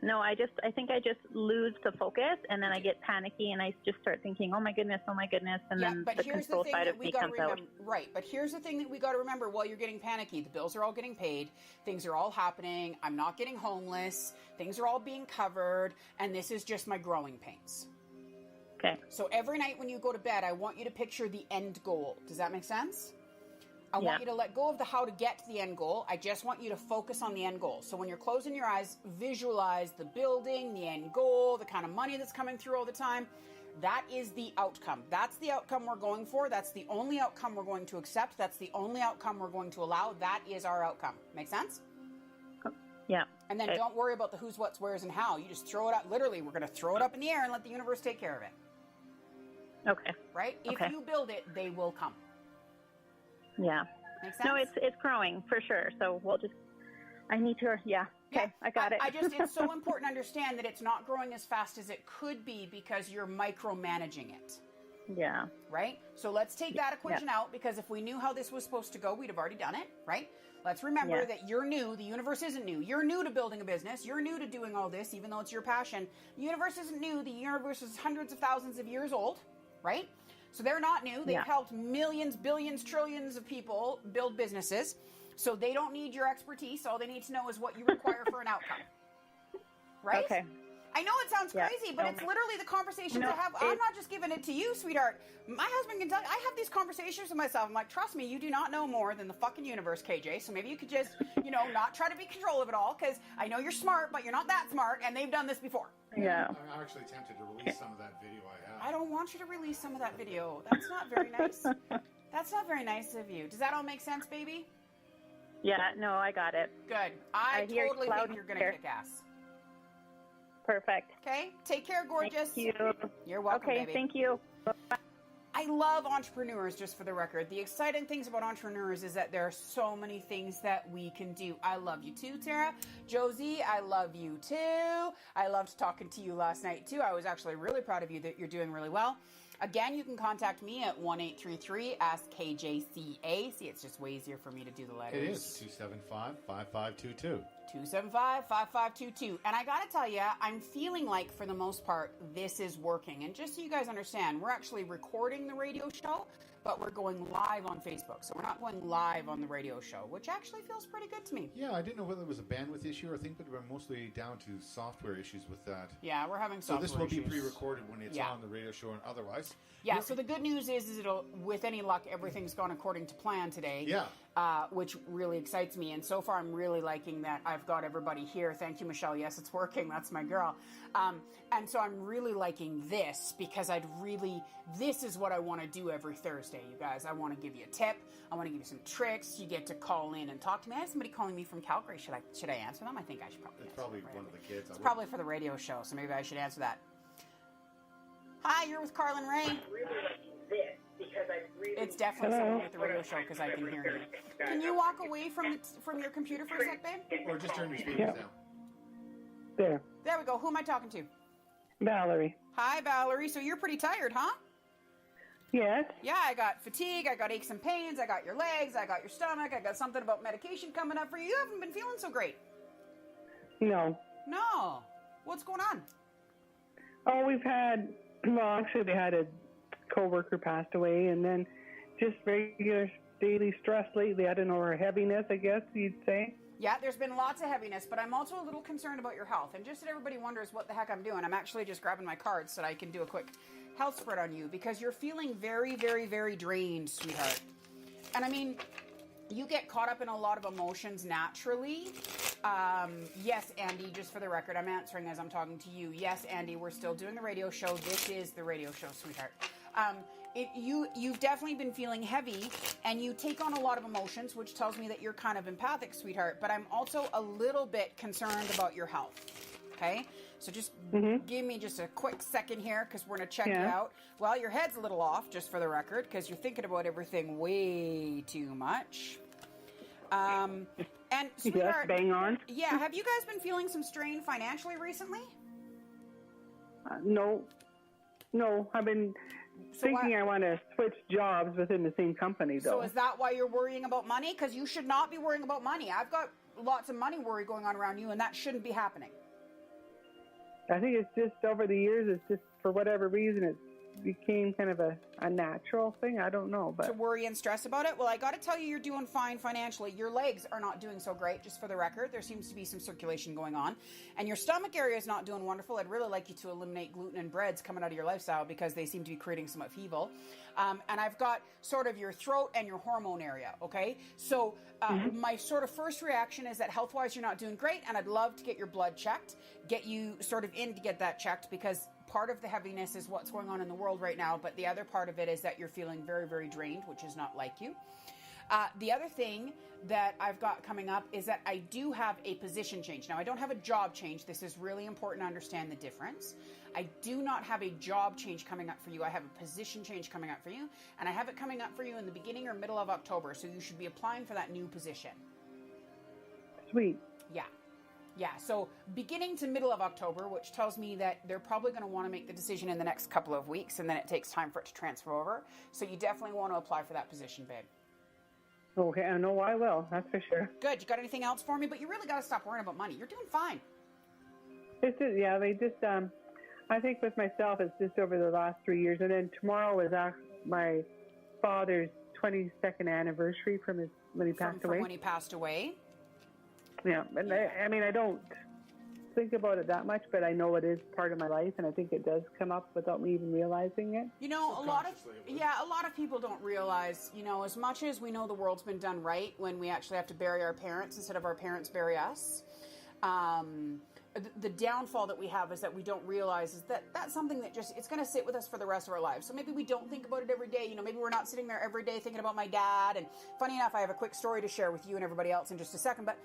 No, I think I just lose the focus, and then I get panicky, and I just start thinking, oh my goodness, and then the control side of me comes out. Right, but here's the thing that we got to remember while you're getting panicky. The bills are all getting paid. Things are all happening. I'm not getting homeless. Things are all being covered, and this is just my growing pains. Okay. So every night when you go to bed, I want you to picture the end goal. Does that make sense? I want you to let go of the how to get to the end goal. I just want you to focus on the end goal. So when you're closing your eyes, visualize the building, the end goal, the kind of money that's coming through all the time. That is the outcome. That's the outcome we're going for. That's the only outcome we're going to accept. That's the only outcome we're going to allow. That is our outcome. Make sense? Yeah. And then don't worry about the who's, what's, where's, and how. You just throw it up. Literally, we're going to throw it up in the air and let the universe take care of it. Okay. Right? If you build it, they will come. Yeah. Makes sense? No, it's growing for sure. So I need to, Okay, I got it. It's so important to understand that it's not growing as fast as it could be because you're micromanaging it. Yeah. Right? So let's take that equation out, because if we knew how this was supposed to go, we'd have already done it, right? Let's remember that you're new. The universe isn't new. You're new to building a business. You're new to doing all this, even though it's your passion. The universe isn't new. The universe is hundreds of thousands of years old, right? So they're not new. They've helped millions, billions, trillions of people build businesses. So they don't need your expertise. All they need to know is what you require for an outcome. Right? Okay. I know it sounds crazy, but it's literally the conversations I have. I'm not just giving it to you, sweetheart. My husband can tell you, I have these conversations with myself. I'm like, trust me, you do not know more than the fucking universe, KJ. So maybe you could just, not try to be in control of it all, because I know you're smart, but you're not that smart, and they've done this before. Yeah. I'm actually tempted to release some of that video I have. I don't want you to release some of that video. That's not very nice. That's not very nice of you. Does that all make sense, baby? Yeah, no, I got it. Good. I totally think you're going to kick ass. Perfect. Okay? Take care, gorgeous. Thank you. You're welcome, baby. Okay, thank you. I love entrepreneurs, just for the record. The exciting things about entrepreneurs is that there are so many things that we can do. I love you too, Tara. Josie, I love you too. I loved talking to you last night too. I was actually really proud of you that you're doing really well. Again, you can contact me at 1-833-ASK-KJCA. See, it's just way easier for me to do the letters. It is 275-5522. 275-5522. And I gotta tell you, I'm feeling like, for the most part, this is working. And just so you guys understand, we're actually recording the radio show, but we're going live on Facebook. So we're not going live on the radio show, which actually feels pretty good to me. Yeah, I didn't know whether it was a bandwidth issue or I think that we're mostly down to software issues with that. Yeah, we're having software issues. So this will be pre-recorded when it's on the radio show and otherwise. Yeah, so the good news is it'll, with any luck, everything's gone according to plan today. Yeah. Which really excites me. And so far, I'm really liking that I've got everybody here. Thank you, Michelle. Yes, it's working. That's my girl. And so I'm really liking this, because this is what I want to do every Thursday, you guys. I want to give you a tip. I want to give you some tricks. You get to call in and talk to me. I have somebody calling me from Calgary. Should I answer them? I think I should probably. It's probably one of the kids. It's probably for the radio show, so maybe I should answer that. Hi, you're with Kjarlune Ray. It's definitely someone with the radio show, because I can hear you. Can you walk away from your computer for a sec, babe? Or just turn your speakers down. There. There we go. Who am I talking to? Valerie. Hi, Valerie. So you're pretty tired, huh? Yes. Yeah, I got fatigue, I got aches and pains, I got your legs, I got your stomach, I got something about medication coming up for you. You haven't been feeling so great. No. No. What's going on? Oh, actually, we had a coworker passed away, and then just regular daily stress lately. I don't know, or heaviness, I guess you'd say. Yeah, there's been lots of heaviness, but I'm also a little concerned about your health. And just that everybody wonders what the heck I'm doing, I'm actually just grabbing my cards so that I can do a quick health spread on you, because you're feeling very, very, very drained, sweetheart. And I mean, you get caught up in a lot of emotions naturally. Yes, Andy, just for the record, I'm answering as I'm talking to you. Yes, Andy, we're still doing the radio show. This is the radio show, sweetheart. You've definitely been feeling heavy, and you take on a lot of emotions, which tells me that you're kind of empathic, sweetheart, but I'm also a little bit concerned about your health. Okay? So just give me just a quick second here, because we're going to check you out. Well, your head's a little off, just for the record, because you're thinking about everything way too much. And sweetheart, yes, bang on. Yeah, have you guys been feeling some strain financially recently? No, I've been thinking I want to switch jobs within the same company, though. So is that why you're worrying about money? Because you should not be worrying about money. I've got lots of money worry going on around you, and that shouldn't be happening. I think it's just over the years, it's just for whatever reason, it became kind of a natural thing. I don't know. But to worry and stress about it? Well, I got to tell you, you're doing fine financially. Your legs are not doing so great, just for the record. There seems to be some circulation going on. And your stomach area is not doing wonderful. I'd really like you to eliminate gluten and breads coming out of your lifestyle, because they seem to be creating some upheaval. And I've got sort of your throat and your hormone area, okay? So my sort of first reaction is that health-wise you're not doing great, and I'd love to get your blood checked, get you sort of in to get that checked, because part of the heaviness is what's going on in the world right now, but the other part of it is that you're feeling very, very drained, which is not like you. The other thing that I've got coming up is that I do have a position change. Now, I don't have a job change. This is really important to understand the difference. I do not have a job change coming up for you. I have a position change coming up for you, and I have it coming up for you in the beginning or middle of October, so you should be applying for that new position. Sweet. Yeah, so beginning to middle of October, which tells me that they're probably going to want to make the decision in the next couple of weeks, and then it takes time for it to transfer over. So you definitely want to apply for that position, babe. Okay, I know I will. That's for sure. Good. You got anything else for me? But you really got to stop worrying about money. You're doing fine. It's just, they just, I think with myself, it's just over the last 3 years. And then tomorrow is my father's 22nd anniversary from when he passed away. From when he passed away. Yeah, and I mean, I don't think about it that much, but I know it is part of my life, and I think it does come up without me even realizing it. You know, a lot of people don't realize, as much as we know the world's been done right when we actually have to bury our parents instead of our parents bury us, the downfall that we have is that we don't realize is that that's something that it's going to sit with us for the rest of our lives. So maybe we don't think about it every day. Maybe we're not sitting there every day thinking about my dad. And funny enough, I have a quick story to share with you and everybody else in just a second. But,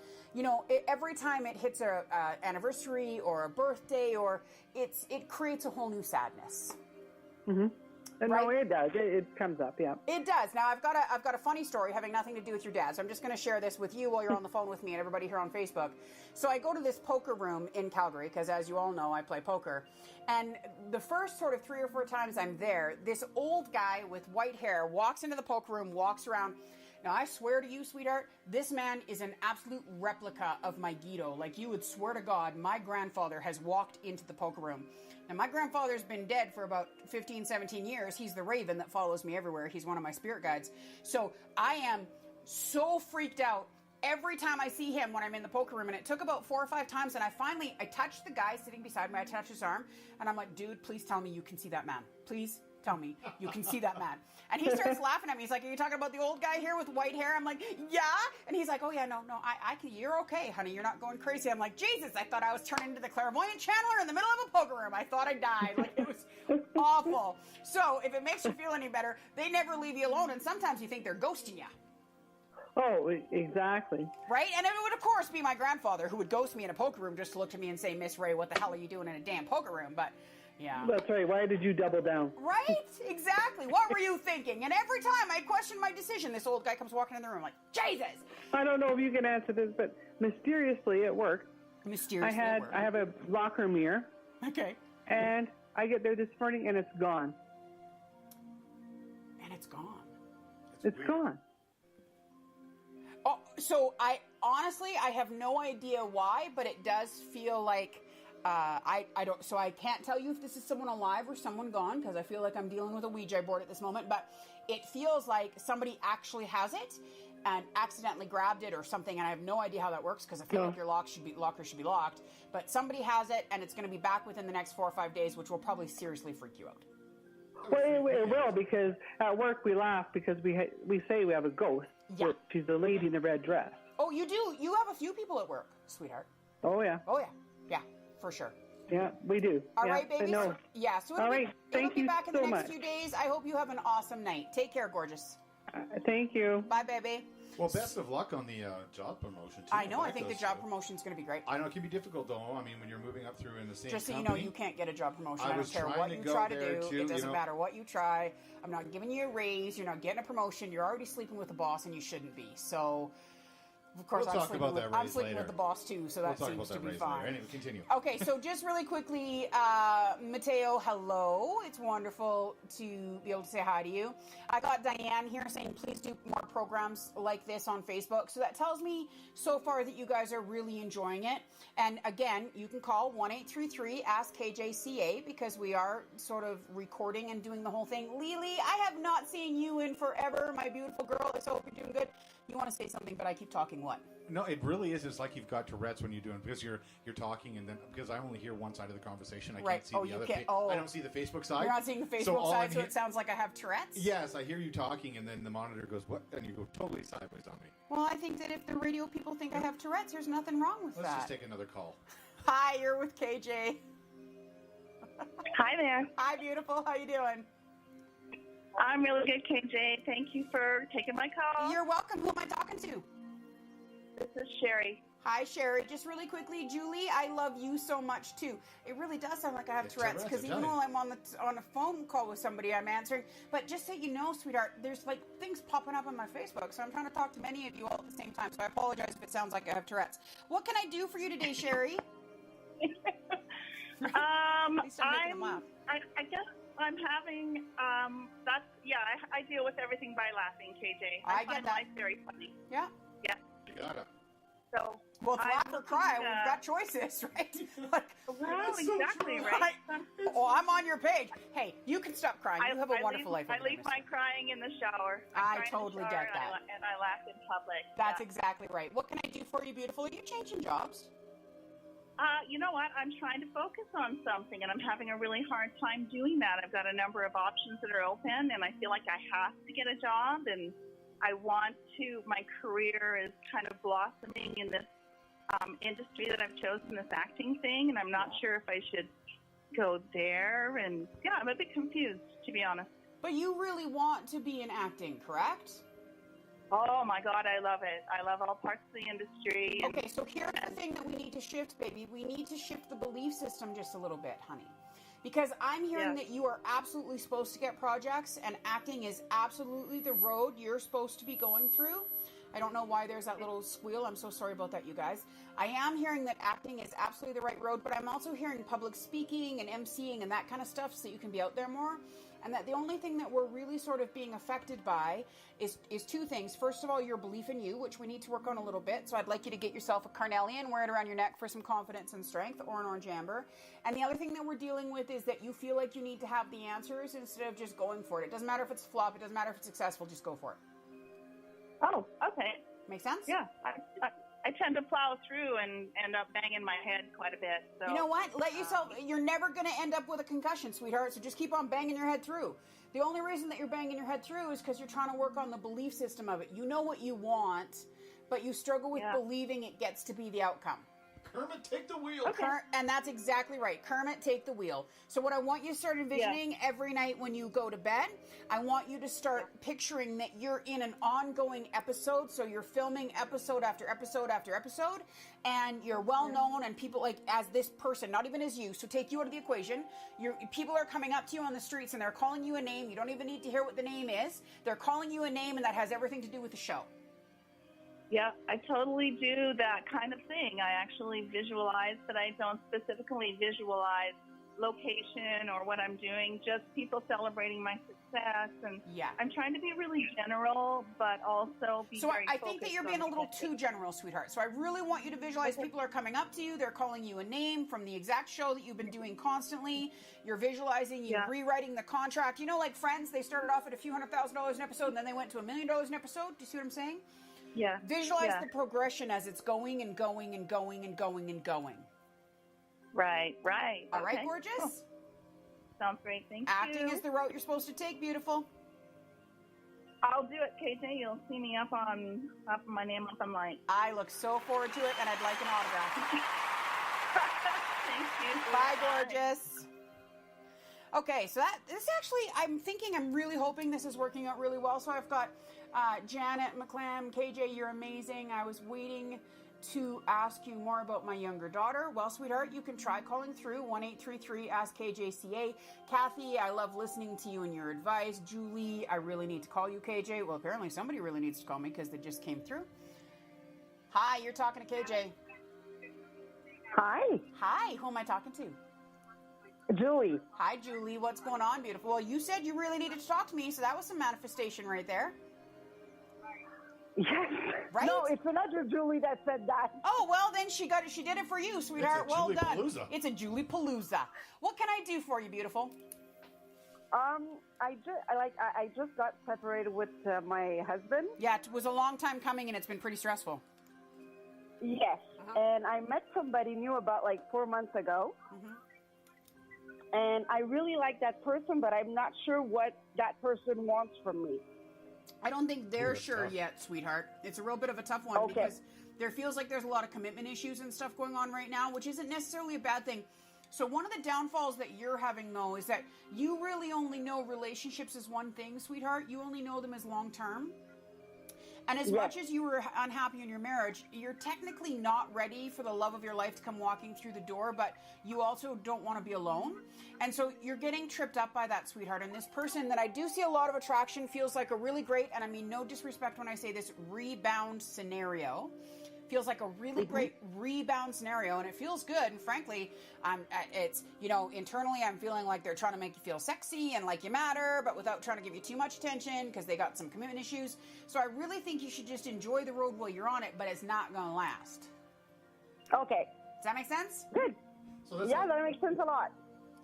every time it hits a anniversary or a birthday, or it creates a whole new sadness. Mm-hmm. And right? No, it does. It comes up, yeah. It does. Now, I've got a funny story having nothing to do with your dad, so I'm just going to share this with you while you're on the phone with me and everybody here on Facebook. So I go to this poker room in Calgary, because as you all know, I play poker. And the first sort of 3 or 4 times I'm there, this old guy with white hair walks into the poker room, walks around. Now, I swear to you, sweetheart, this man is an absolute replica of my Guido. Like, you would swear to God, my grandfather has walked into the poker room. Now, my grandfather's been dead for about 15, 17 years. He's the raven that follows me everywhere. He's one of my spirit guides. So I am so freaked out every time I see him when I'm in the poker room. And it took about 4 or 5 times. And I touched the guy sitting beside me. I touched his arm. And I'm like, dude, please tell me you can see that man. Please tell me you can see that man. And he starts laughing at me. He's like, are you talking about the old guy here with white hair? I'm like, yeah. And he's like, oh yeah, no, I can, you're okay, honey. You're not going crazy. I'm like, Jesus, I thought I was turning into the clairvoyant channeler in the middle of a poker room. I thought I died. Like, it was awful. So if it makes you feel any better, they never leave you alone. And sometimes you think they're ghosting you. Oh, exactly. Right? And it would, of course, be my grandfather who would ghost me in a poker room just to look at me and say, Miss Ray, what the hell are you doing in a damn poker room? But yeah. That's right. Why did you double down? Right? Exactly. What were you thinking? And every time I question my decision, this old guy comes walking in the room like, Jesus! I don't know if you can answer this, but mysteriously it worked. Mysteriously it worked. I have a locker mirror. Okay. And I get there this morning and it's gone. And it's gone. It's gone. Oh, so I honestly have no idea why, but it does feel like I don't, so I can't tell you if this is someone alive or someone gone, because I feel like I'm dealing with a Ouija board at this moment, but it feels like somebody actually has it and accidentally grabbed it or something, and I have no idea how that works, because I feel like your locker should be locked, but somebody has it, and it's going to be back within the next 4 or 5 days, which will probably seriously freak you out. Well, it will, because at work we laugh because we say we have a ghost. Yeah. She's the lady in the red dress. Oh, you do? You have a few people at work, sweetheart. Oh, yeah. Oh, yeah. Yeah, for sure. Yeah, we do. All yeah, right, baby. No. So, yeah, so All right. Thank it'll be you back in so the next much. few days. I hope you have an awesome night. Take care, gorgeous. Thank you. Bye, baby. Well, best of luck on the job promotion, too. I know. I like think the those, job promotion is going to be great. I know it can be difficult, though. I mean, when you're moving up through in the same Just so you company. know, you can't get a job promotion. I I don't was care trying what to you go try to there, do. too, It doesn't you know. matter what you try. I'm not giving you a raise. You're not getting a promotion. You're already sleeping with the boss, and you shouldn't be. So, of course, We'll talk about that I'm raise sleeping later. with the boss, too, so We'll that talk seems about to that be raise fine. later. Anyway, continue. Okay, so just really quickly, Mateo, hello. It's wonderful to be able to say hi to you. I got Diane here saying, please do more programs like this on Facebook. So that tells me so far that you guys are really enjoying it. And again, you can call 1-833-ASK-KJCA because we are sort of recording and doing the whole thing. Lily, I have not seen you in forever, my beautiful girl. I hope you're doing good. You want to say something, but I keep talking. What? No, it really is. It's like you've got Tourette's when you're doing, because you're talking, and then because I only hear one side of the conversation, I Right. can't see Oh, the you other. can't- oh. I don't see the Facebook side. You're not seeing the Facebook So all side, I'm so hear- it sounds like I have Tourette's? Yes, I hear you talking, and then the monitor goes, "What?" And you go totally sideways on me. Well, I think that if the radio people think I have Tourette's, there's nothing wrong with Let's that. just take another call. Hi, you're with KJ. Hi there. Hi, beautiful. How you doing? I'm really good, KJ. Thank you for taking my call. You're welcome. Who am I talking to? This is Sherry. Hi, Sherry. Just really quickly, Julie, I love you so much, too. It really does sound like I have It's Tourette's, Tourette's, because I even tell though I'm on a phone call with somebody, I'm answering. But just so you know, sweetheart, there's like things popping up on my Facebook, so I'm trying to talk to many of you all at the same time, so I apologize if it sounds like I have Tourette's. What can I do for you today, Sherry? At least I'm making them laugh. I guess I'm having, I deal with everything by laughing, KJ. I get find that. life very funny. Yeah. Yeah. You got it. So, Well, it's I'm laugh or looking cry. to- We've got choices, right? Like, well, That's so exactly, true. right? oh, I'm on your page. Hey, you can stop crying. You have a wonderful life. I over leave there, my mister. crying in the shower. I cry in the totally shower get and that. and I laugh in public. That's yeah. exactly right. What can I do for you, beautiful? Are you changing jobs? You know what? I'm trying to focus on something, and I'm having a really hard time doing that. I've got a number of options that are open, and I feel like I have to get a job, and I want to. My career is kind of blossoming in this industry that I've chosen, this acting thing, and I'm not sure if I should go there. And yeah, I'm a bit confused, to be honest. But you really want to be in acting, correct? Oh my God, I love it. I love all parts of the industry. And Okay, so here's the thing that we need to shift, baby. We need to shift the belief system just a little bit, honey. Because I'm hearing Yes. that you are absolutely supposed to get projects, and acting is absolutely the road you're supposed to be going through. I don't know why there's that little squeal. I'm so sorry about that, you guys. I am hearing that acting is absolutely the right road, but I'm also hearing public speaking and emceeing and that kind of stuff so that you can be out there more. And that the only thing that we're really sort of being affected by is two things. First of all, your belief in you, which we need to work on a little bit. So I'd like you to get yourself a carnelian, wear it around your neck for some confidence and strength, or an orange amber. And the other thing that we're dealing with is that you feel like you need to have the answers instead of just going for it. It doesn't matter if it's a flop. It doesn't matter if it's successful. Just go for it. oh, okay. Make sense? Yeah. I tend to plow through and end up banging my head quite a bit. So You know what? Let yourself, you're never going to end up with a concussion, sweetheart, so just keep on banging your head through. The only reason that you're banging your head through is because you're trying to work on the belief system of it. You know what you want, but you struggle with believing it gets to be the outcome. Kermit, take the wheel. And that's exactly right. Kermit, take the wheel. So what I want you to start envisioning every night when you go to bed, I want you to start picturing that you're in an ongoing episode. So you're filming episode after episode after episode, and you're well known, and people like as this person, not even as you. So take you out of the equation. People are coming up to you on the streets and they're calling you a name. You don't even need to hear what the name is. They're calling you a name, and that has everything to do with the show. Yeah, I totally do that kind of thing. I actually visualize, but I don't specifically visualize location or what I'm doing, just people celebrating my success. And Yeah. I'm trying to be really general, but also be So very I think that you're being a little too general, sweetheart. So I really want you to visualize people are coming up to you. They're calling you a name from the exact show that you've been doing constantly. You're visualizing, you're rewriting the contract. You know, like Friends, they started off at a few $100,000 an episode, and then they went to $1 million an episode. Do you see what I'm saying? Yeah. Visualize the progression as it's going and going and going and going and going. Right. All right, Okay. gorgeous? Cool. Sounds great. Thank Acting you. is the route you're supposed to take, beautiful. I'll do it, KJ. You'll see me up on my name up on light. I look so forward to it, and I'd like an autograph. Thank you. Bye, gorgeous. Okay, so this actually, I'm really hoping this is working out really well. So I've got Janet McClam, KJ, you're amazing. I was waiting to ask you more about my younger daughter. Well, sweetheart, you can try calling through 1-833-ASK-KJCA. Kathy, I love listening to you and your advice. Julie, I really need to call you, KJ. Well, apparently somebody really needs to call me because they just came through. Hi, you're talking to KJ. Hi, who am I talking to? Julie. Hi, Julie. What's going on, beautiful? Well, you said you really needed to talk to me, so that was some manifestation right there. Yes. Right? No, it's another Julie that said that. Oh, well, then she did it for you, sweetheart. It's a Well Julie done. Palooza. It's a Julie Palooza. What can I do for you, beautiful? I just got separated with my husband. Yeah, it was a long time coming, and it's been pretty stressful. Yes. And I met somebody new about like 4 months ago. And I really like that person, but I'm not sure what that person wants from me. I don't think they're that's sure tough. yet, sweetheart. It's a real bit of a tough one Okay. because there feels like there's a lot of commitment issues and stuff going on right now, which isn't necessarily a bad thing. So one of the downfalls that you're having, though, is that you really only know relationships as one thing, sweetheart. You only know them as long-term. And as much as you were unhappy in your marriage, you're technically not ready for the love of your life to come walking through the door, but you also don't want to be alone. And so you're getting tripped up by that, sweetheart. And this person that I do see a lot of attraction feels like a really great, and I mean no disrespect when I say this, rebound scenario. Feels like a really great rebound scenario, and it feels good. And frankly, it's, internally I'm feeling like they're trying to make you feel sexy and like you matter, but without trying to give you too much attention because they got some commitment issues. So I really think you should just enjoy the road while you're on it, but it's not going to last. Okay. Does that make sense? Good. So that's Yeah, that makes sense a lot.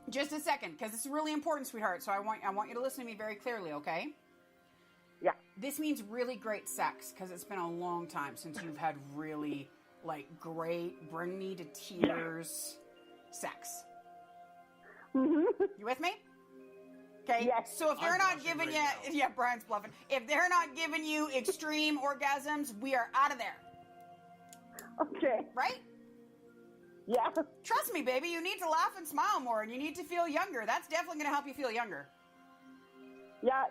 Just a second, because this is really important, sweetheart. So I want you to listen to me very clearly, okay? Yeah. This means really great sex, because it's been a long time since you've had really, great, bring me to tears sex. You with me? Okay. Yes. So if they're I'm not blushing giving right you, now. yeah, Brian's bluffing. If they're not giving you extreme orgasms, we are out of there. Okay. Right? Yeah. Trust me, baby. You need to laugh and smile more, and you need to feel younger. That's definitely going to help you feel younger. Yeah,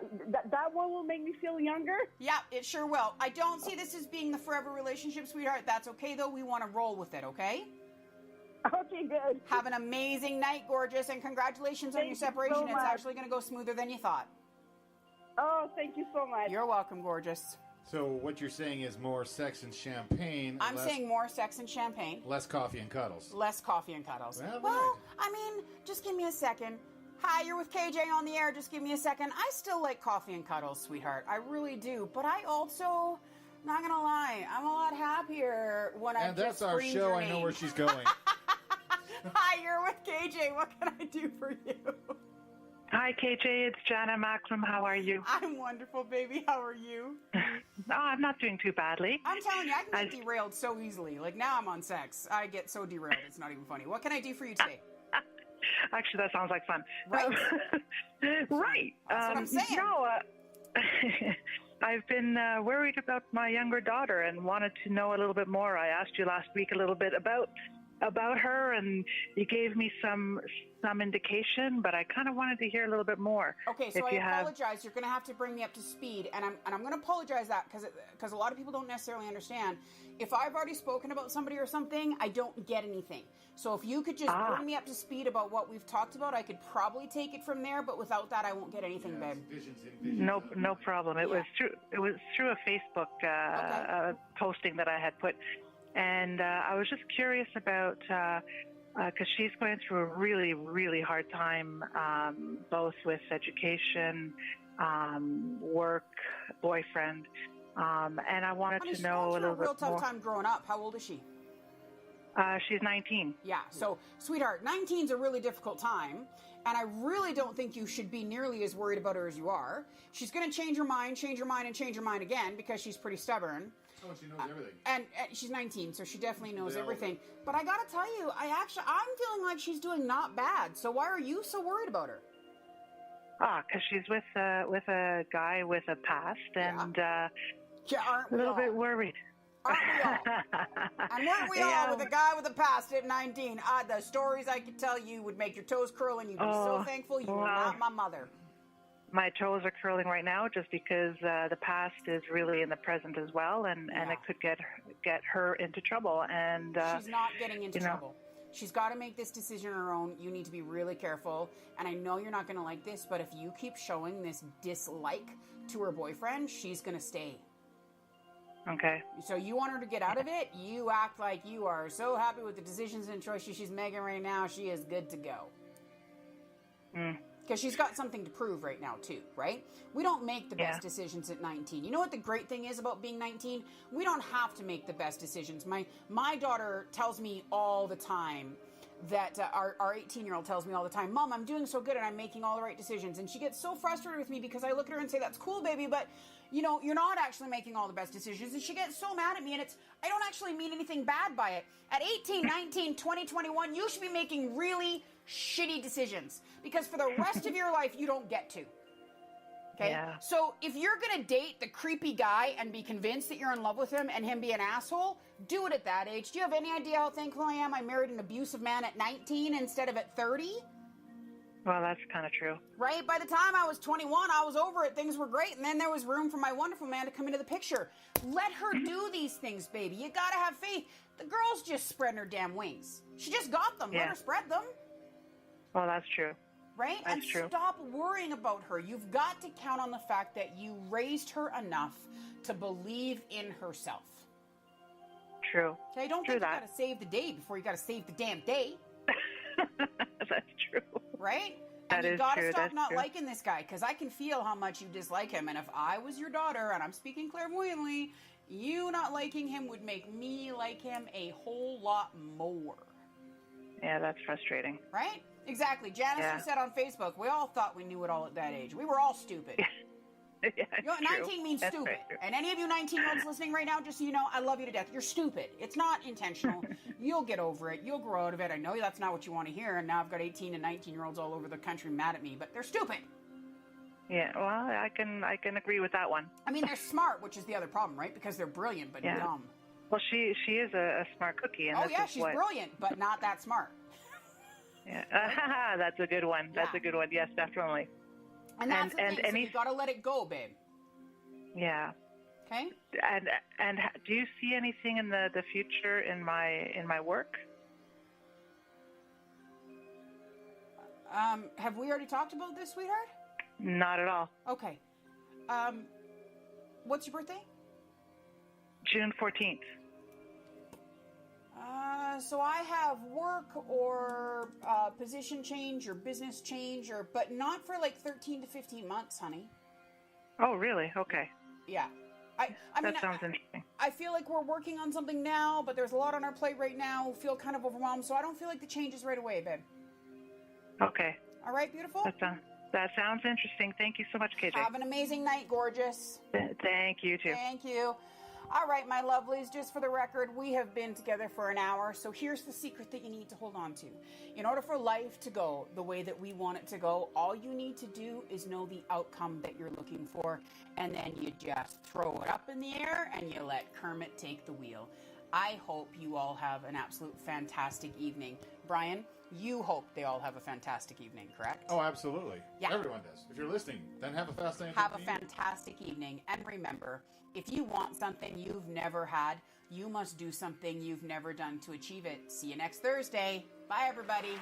that one will make me feel younger. Yeah, it sure will. I don't see this as being the forever relationship, sweetheart. That's okay, though. We want to roll with it, okay? Okay, good. Have an amazing night, gorgeous, and congratulations on Thank your you separation. so It's much. actually going to go smoother than you thought. Oh, thank you so much. You're welcome, gorgeous. So what you're saying is more sex and champagne. I'm less, saying more sex and champagne, less coffee and cuddles. less coffee and cuddles. Well, right. I mean, just give me a second. Hi, you're with KJ on the air. Just give me a second. I still like coffee and cuddles, sweetheart. I really do. But I also, not going to lie, I'm a lot happier when I And just that's our screamed show. your I know name. where she's going. Hi, you're with KJ. What can I do for you? Hi, KJ. It's Jana Macklem. How are you? I'm wonderful, baby. How are you? Oh, I'm not doing too badly. I'm telling you, I can get derailed so easily. Like, now I'm on sex. I get so derailed, it's not even funny. What can I do for you today? Actually, that sounds like fun. Right. Right. That's what I'm saying. No, I've been worried about my younger daughter and wanted to know a little bit more. I asked you last week a little bit about her, and you gave me some indication, but I kind of wanted to hear a little bit more. Okay, so If I you have- apologize. You're going to have to bring me up to speed, and I'm going to apologize that because a lot of people don't necessarily understand. If I've already spoken about somebody or something, I don't get anything. So if you could just bring me up to speed about what we've talked about, I could probably take it from there. But without that, I won't get anything, babe. No problem. It was through a Facebook posting that I had put, and I was just curious about because she's going through a really, really hard time, both with education, work, boyfriend, and I wanted Honey, to know a she's going through little a real bit tough more. time growing up. How old is she? She's 19. Yeah, so, sweetheart, 19 is a really difficult time, and I really don't think you should be nearly as worried about her as you are. She's going to change her mind, and change her mind again, because she's pretty stubborn. Oh, she knows everything. And she's 19, so she definitely knows They all everything. But I gotta tell you, I'm feeling like she's doing not bad, so why are you so worried about her? Because she's with a guy with a past, and Aren't a we little all? bit worried. Aren't we all? And weren't we all with a guy with a past at 19? The stories I could tell you would make your toes curl, and you'd be so thankful you were not my mother. My toes are curling right now just because the past is really in the present as well, and it could get her into trouble. And she's not getting into trouble. She's got to make this decision on her own. You need to be really careful. And I know you're not going to like this, but if you keep showing this dislike to her boyfriend, she's going to stay. Okay. So you want her to get out of it? You act like you are so happy with the decisions and choices she's making right now. She is good to go. Because she's got something to prove right now, too, right? We don't make the best decisions at 19. You know what the great thing is about being 19? We don't have to make the best decisions. My daughter tells me all the time that our 18-year-old tells me all the time, Mom, I'm doing so good and I'm making all the right decisions. And she gets so frustrated with me because I look at her and say, that's cool, baby, but, you know, you're not actually making all the best decisions. And she gets so mad at me, and I don't actually mean anything bad by it. At 18, 19, 20, 21, you should be making really shitty decisions, because for the rest of your life you don't get to. Okay? Yeah. So if you're going to date the creepy guy and be convinced that you're in love with him and him be an asshole, do it at that age. Do you have any idea how thankful I am I married an abusive man at 19 instead of at 30? Well, that's kind of true. Right? By the time I was 21, I was over it. Things were great. And then there was room for my wonderful man to come into the picture. Let her do these things, baby. You got to have faith. The girl's just spreading her damn wings. She just got them. Let her spread them. Well, that's true. Right? That's true. Stop worrying about her. You've got to count on the fact that you raised her enough to believe in herself. True. Okay? Don't think you got to save the day before you got to save the damn day. That's true. Right? That and you is got to true. stop That's not true. liking this guy, because I can feel how much you dislike him. And if I was your daughter, and I'm speaking clairvoyantly, you not liking him would make me like him a whole lot more. Yeah, that's frustrating. Right? Exactly. Janice said on Facebook, we all thought we knew it all at that age. We were all stupid. Yeah, You know, 19 means That's stupid. very true. And any of you 19-year-olds listening right now, just so you know, I love you to death. You're stupid. It's not intentional. You'll get over it. You'll grow out of it. I know that's not what you want to hear, and now I've got 18 and 19-year-olds all over the country mad at me, but they're stupid. Yeah, well, I can agree with that one. I mean, they're smart, which is the other problem, right? Because they're brilliant, but dumb. Well, she is a smart cookie, and Oh, this yeah, is she's what... brilliant, but not that smart. Yeah, that's a good one. That's a good one. Yes, definitely. And that's the thing, so you've got to let it go, babe. Yeah. Okay? And do you see anything in the future in my work? Have we already talked about this, sweetheart? Not at all. Okay. What's your birthday? June 14th. So I have work or position change or business change, but not for like 13 to 15 months, honey. Oh, really? Okay. Yeah. I mean, that sounds interesting. I feel like we're working on something now, but there's a lot on our plate right now. We feel kind of overwhelmed, so I don't feel like the change is right away, babe. Okay. All right, beautiful? That sounds interesting. Thank you so much, KJ. Have an amazing night, gorgeous. Thank you, too. Thank you. All right, my lovelies, just for the record, we have been together for an hour, so here's the secret that you need to hold on to. In order for life to go the way that we want it to go, all you need to do is know the outcome that you're looking for, and then you just throw it up in the air and you let Kermit take the wheel. I hope you all have an absolute fantastic evening. Brian, you hope they all have a fantastic evening, correct? Oh, absolutely. Yeah. Everyone does. If you're listening, then have a fascinating Have a evening. fantastic evening. And remember, if you want something you've never had, you must do something you've never done to achieve it. See you next Thursday. Bye, everybody.